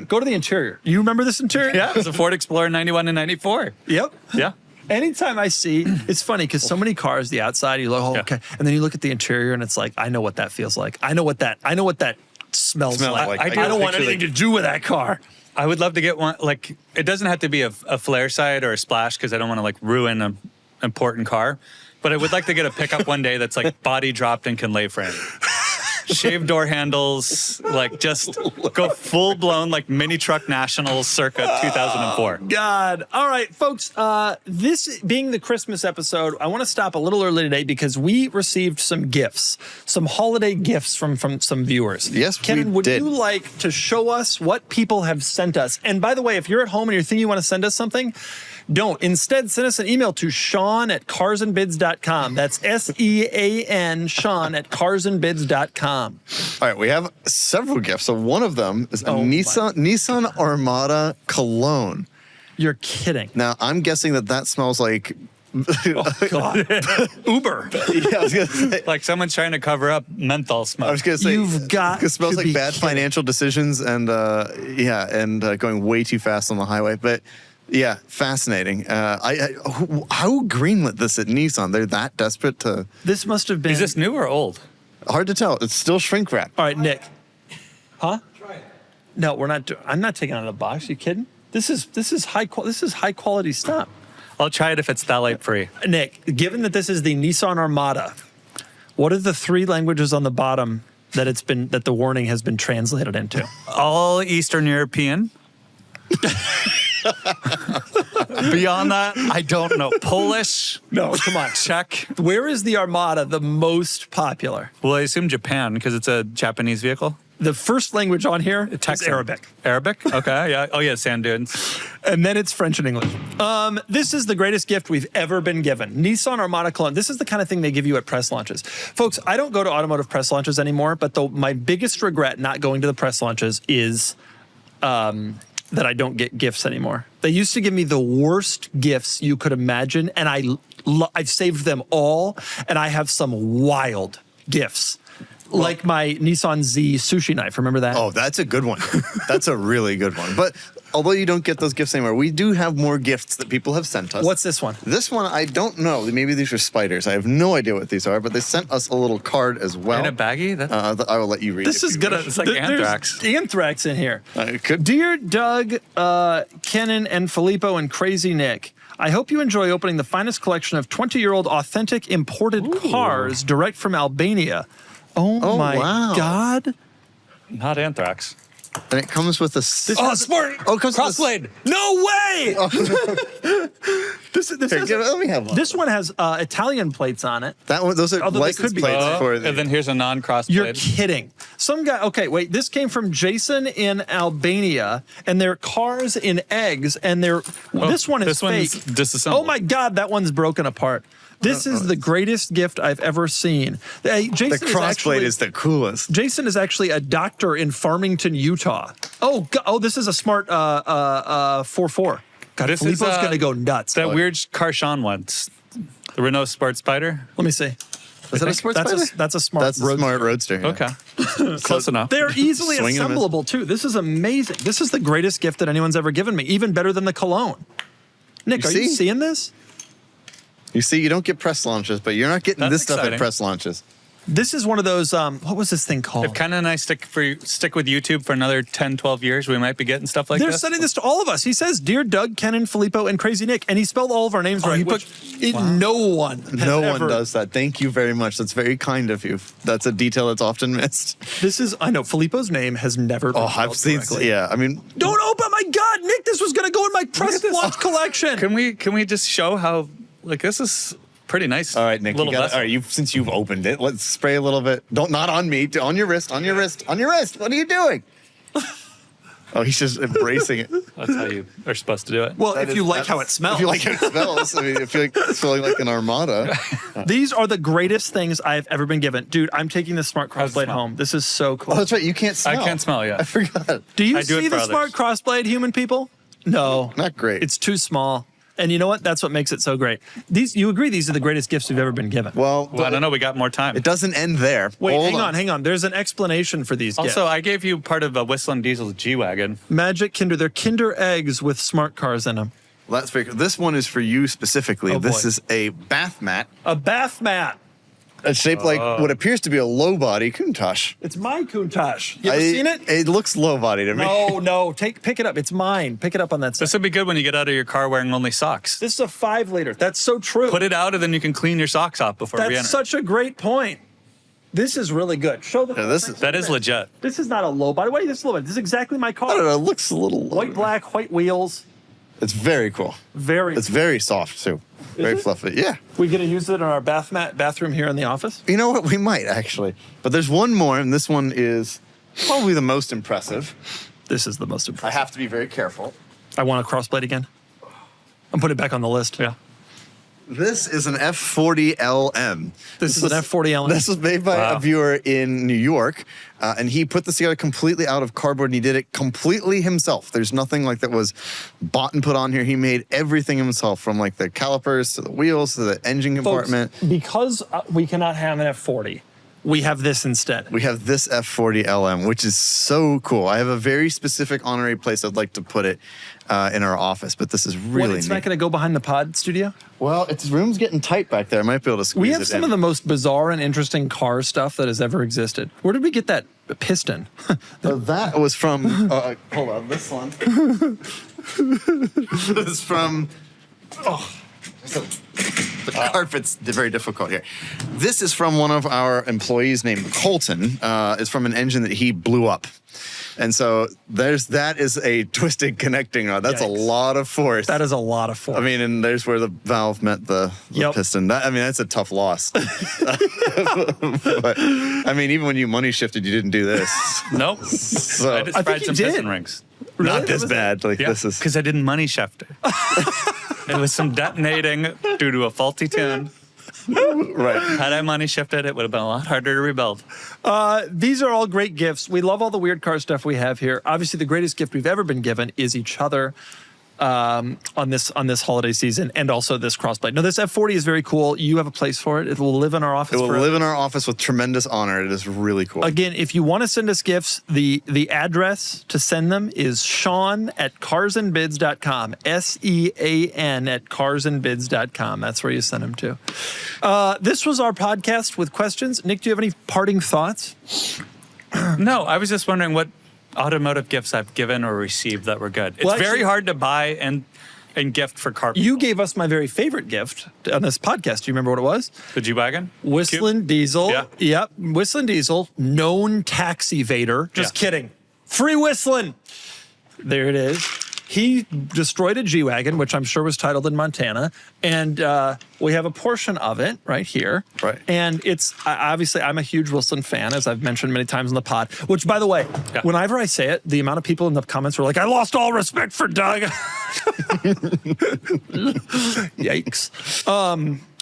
go to the interior. You remember this interior? Yeah, it was a Ford Explorer 91 and 94. Yep. Yeah. Anytime I see, it's funny because so many cars, the outside, you look, oh, Yeah. okay, and then you look at the interior, and it's like, I know what that feels like. I know what that smells like. I I do don't want picture anything to do with that car. I would love to get one. Like, it doesn't have to be a flare side or a splash because I don't want to like ruin an important car. But I would like to get a pickup one day that's like body dropped and can lay frame. Shaved door handles, like just go full blown like mini truck nationals circa 2004. God. All right, folks. This being the Christmas episode, I want to stop a little early today because we received some gifts, some holiday gifts from some viewers. Yes, Kennan, we would did. you like to show us what people have sent us? And by the way, if you're at home and you're thinking you want to send us something, don't. Instead, send us an email to Sean@carsandbids.com. That's SEAN, Sean@carsandbids.com. All right, we have several gifts. So one of them is a Nissan Armada cologne. You're kidding. Now, I'm guessing that smells like... God. Uber. Yeah, I was going to say... Like someone's trying to cover up menthol smoke. I was going to say, You've got it smells to like be bad kidding. financial decisions and going way too fast on the highway. But yeah, fascinating. Who greenlit this at Nissan? They're that desperate to. This must have been. Is this new or old? Hard to tell. It's still shrink wrap. All right, Nick. Huh? Try it. No, we're not. I'm not taking it out of the box. You kidding? This is high quality stuff. I'll try it if it's phthalate free. Nick, given that this is the Nissan Armada, what are the three languages on the bottom that the warning has been translated into? All Eastern European. Beyond that, I don't know. Polish. No, come on. Czech. Where is the Armada the most popular? Well, I assume Japan because it's a Japanese vehicle. The first language on here is Texan. Arabic. Arabic? Okay, yeah. Oh, yeah, sand dunes. And then it's French and English. This is the greatest gift we've ever been given. Nissan Armada Cologne. This is the kind of thing they give you at press launches. Folks, I don't go to automotive press launches anymore, but my biggest regret not going to the press launches is that I don't get gifts anymore. They used to give me the worst gifts you could imagine, and I've saved them all, and I have some wild gifts. Like my Nissan Z sushi knife. Remember that? Oh, that's a good one. That's a really good one. But although you don't get those gifts anymore, we do have more gifts that people have sent us. What's this one? This one, I don't know. Maybe these are spiders. I have no idea what these are, but they sent us a little card as well. In a baggie? I will let you read This it. is gonna. It's like there's anthrax. Anthrax in here. It could. Dear Doug, Kennan, and Filippo, and Crazy Nick, I hope you enjoy opening the finest collection of 20-year-old authentic imported cars direct from Albania. Oh my wow. God. Not anthrax. And it comes with a... Sport! Oh, it comes with a- Crossblade! No way! Let me have one. This one has Italian plates on it. That one, those are Although they license could be. plates for and then here's a non-cross You're blade. kidding. Some guy, okay, wait, this came from Jason in Albania, and they're cars in eggs, and this one is this one's fake. disassembled. Oh my God, that one's broken apart. This is the greatest gift I've ever seen. Jason the crossblade is the coolest. Jason is actually a doctor in Farmington, Utah. Oh, this is a smart 4.4. God, This Filippo's is, going to go nuts. That weird car Sean wants. The Renault Sport Spider. Let me see. Is that a sports That's spider? that's a smart That's a roadster. smart roadster. yeah. Okay. Close enough. They're easily Swing and a miss. assemblable too. This is amazing. This is the greatest gift that anyone's ever given me, even better than the cologne. Nick, You are you see? seeing this? You see, you don't get press launches, but you're not getting That's this stuff exciting. at press launches. This is one of those, what was this thing called? If Kennan and I stick with YouTube for another 10, 12 years, we might be getting stuff like They're this. sending this to all of us. He says, "Dear Doug, Kennan, Filippo, and Crazy Nick," and he spelled all of our names right. he which no one, has No one ever- does that. Thank you very much. That's very kind of you. That's a detail that's often missed. This is, I know, Filippo's name has never been Oh, I've spelled seen. correctly. Yeah, I mean, Don't open, my God, Nick, this was going to go in my press watch collection. Can we just show how, like, this is pretty nice. all right, Nick. You Little got, vessel. all right, since you've opened it, let's spray a little bit. Not on me. On your wrist. On your wrist. On your wrist. What are you doing? Oh, he's just embracing it. That's how you are supposed to do it. Well, That if you is- like how it smells. If you like how it smells, I mean, if you're feeling like an armada. These are the greatest things I've ever been given. Dude, I'm taking this smart How's it crossblade smell? home. This is so cool. Oh, that's right. You can't smell. I can't smell, yeah. I forgot. Do you I do it see for the smart others. crossblade, human people? No. Not great. It's too small. And you know what? That's what makes it so great. You agree these are the greatest gifts we've ever been given. Well, I don't know. We got more time. it doesn't end there. Wait, Hold hang on. There's an explanation for these gifts. Also, I gave you part of a Whistling Diesel G-Wagon. Magic Kinder. They're Kinder eggs with smart cars in them. That's very good. This one is for you specifically. Oh, This boy. is a bath mat. A bath mat. It's shaped like what appears to be a low body Countach. It's my Countach. You ever seen it? It looks low body to me. No. Pick it up. It's mine. Pick it up on that This side. would be good when you get out of your car wearing only socks. This is a 5-liter. That's so true. Put it out and then you can clean your socks off before we That's enter. such a great point. This is really good. Show the. Yeah, this is- That is legit. This is not a low body. Why is this low body? This is exactly my car. I don't know. It looks a little low. White, black, white wheels. It's very cool. Very. It's very soft too. Very it? fluffy. Yeah. We gonna use it in our bathroom here in the office? You know what? We might actually. But there's one more, and this one is probably the most impressive. This is the most I impressive. have to be very careful. I want a crossblade again. I'm putting it back on the list. Yeah. This is an F40 LM. This is an F40 LM. This was made by a viewer in New York, and he put this together completely out of cardboard, and he did it completely himself. There's nothing like that was bought and put on here. He made everything himself, from like the calipers to the wheels to the engine compartment. Folks, because we cannot have an F40, we have this instead. We have this F40 LM, which is so cool. I have a very specific honorary place I'd like to put it in our office, but this is really What, it's neat. not going to go behind the pod studio? Well, its room's getting tight back there. I might be able to squeeze We it have some in. of the most bizarre and interesting car stuff that has ever existed. Where did we get that piston? That was from. Hold on, this one. This is from. The carpet's very difficult here. This is from one of our employees named Colton. It's from an engine that he blew up. And so that is a twisted connecting rod. That's a Yikes. lot of force. That is a lot of force. I mean, and there's where the valve met the Yep. piston. That's a tough loss. But, I mean, even when you money shifted, you didn't do this. Nope. So, I just I fried think some you did. piston rings. not this bad. Like Yeah, this is. because I didn't money shift it. It was some detonating due to a faulty tune. Right. Had I money shifted, it would have been a lot harder to rebuild. These are all great gifts. We love all the weird car stuff we have here. Obviously, the greatest gift we've ever been given is each other on this holiday season, and also this crossblade. No, this F40 is very cool. You have a place for it. It will live in our office It will forever. live in our office with tremendous honor. It is really cool. Again, if you want to send us gifts, the address to send them is Sean@carsandbids.com. SEAN at carsandbids.com. That's where you send them to. This was our podcast with questions. Nick, do you have any parting thoughts? No, I was just wondering what automotive gifts I've given or received that were good. It's Well, very actually- hard to buy and gift for car. You gave us my very favorite gift on this podcast. Do you remember what it was? The G-Wagon? Whistling Diesel. Yeah. Yep. Whistling Diesel. Known taxi vader. Just Yeah. kidding. Free whistling. There it is. he destroyed a G-Wagon, which I'm sure was titled in Montana. And we have a portion of it right here. Right. And it's, obviously, I'm a huge Wilson fan, as I've mentioned many times in the pod, which, by the way, whenever I say it, the amount of people in the comments were like, I lost all respect for Doug. Yikes.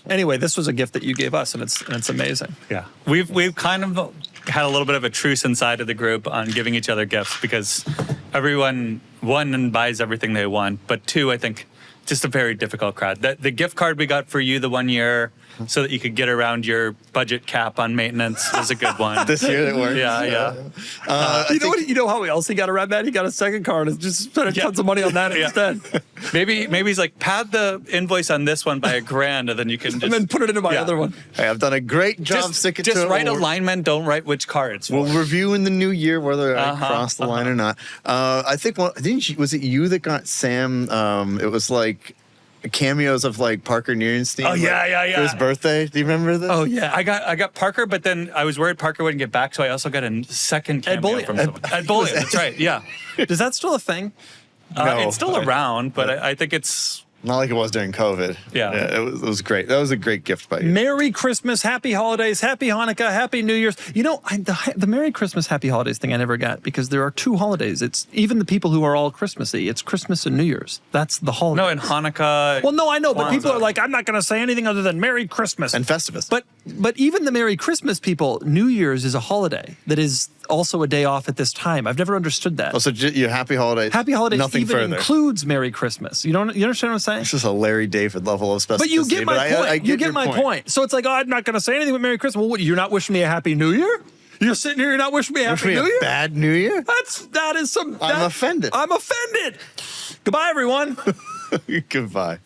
Anyway, this was a gift that you gave us, and it's amazing. Yeah, we've kind of had a little bit of a truce inside of the group on giving each other gifts because everyone, one, buys everything they want, but two, I think just a very difficult crowd. The gift card we got for you the 1 year so that you could get around your budget cap on maintenance was a good one. This year it worked. Yeah. You know how else he got around that? He got a second card and just spent tons of money on that instead. Maybe he's like, pad the invoice on this one by $1,000 and then you can just... And then put it into my other one. Hey, I've done a great job sticking to it. Just write alignment, don't write which car it's for. We'll review in the new year whether I crossed the line or not. I think, was it you that got Sam, it was like cameos of like Parker Nierenstein. Oh, yeah. For his birthday. Do you remember this? Oh, yeah. I got Parker, but then I was worried Parker wouldn't get back, so I also got a second cameo from someone. Ed Bullion, that's right, yeah. Is that still a thing? No, it's still around, but I think it's... Not like it was during COVID. Yeah. It was great. That was a great gift by you. Merry Christmas, Happy Holidays, Happy Hanukkah, Happy New Year's. You know, the Merry Christmas, Happy Holidays thing I never got because there are two holidays. It's even the people who are all Christmassy. It's Christmas and New Year's. That's the holiday. No, and Hanukkah. Well, no, I know, but people Kwanzaa. are like, I'm not going to say anything other than Merry Christmas. And Festivus. But even the Merry Christmas people, New Year's is a holiday that is also a day off at this time. I've never understood that. Oh, so your Happy Holidays. Happy Holidays nothing even further. includes Merry Christmas. You understand what I'm saying? It's just a Larry David level of specificity. But you get my point. I You get my point. So it's like, oh, I'm not going to say anything with Merry Christmas. Well, what, you're not wishing me a Happy New Year? You're sitting here, you're not wishing me a Happy New Year? Bad New Year? That is some... I'm offended. I'm offended. Goodbye, everyone. Goodbye.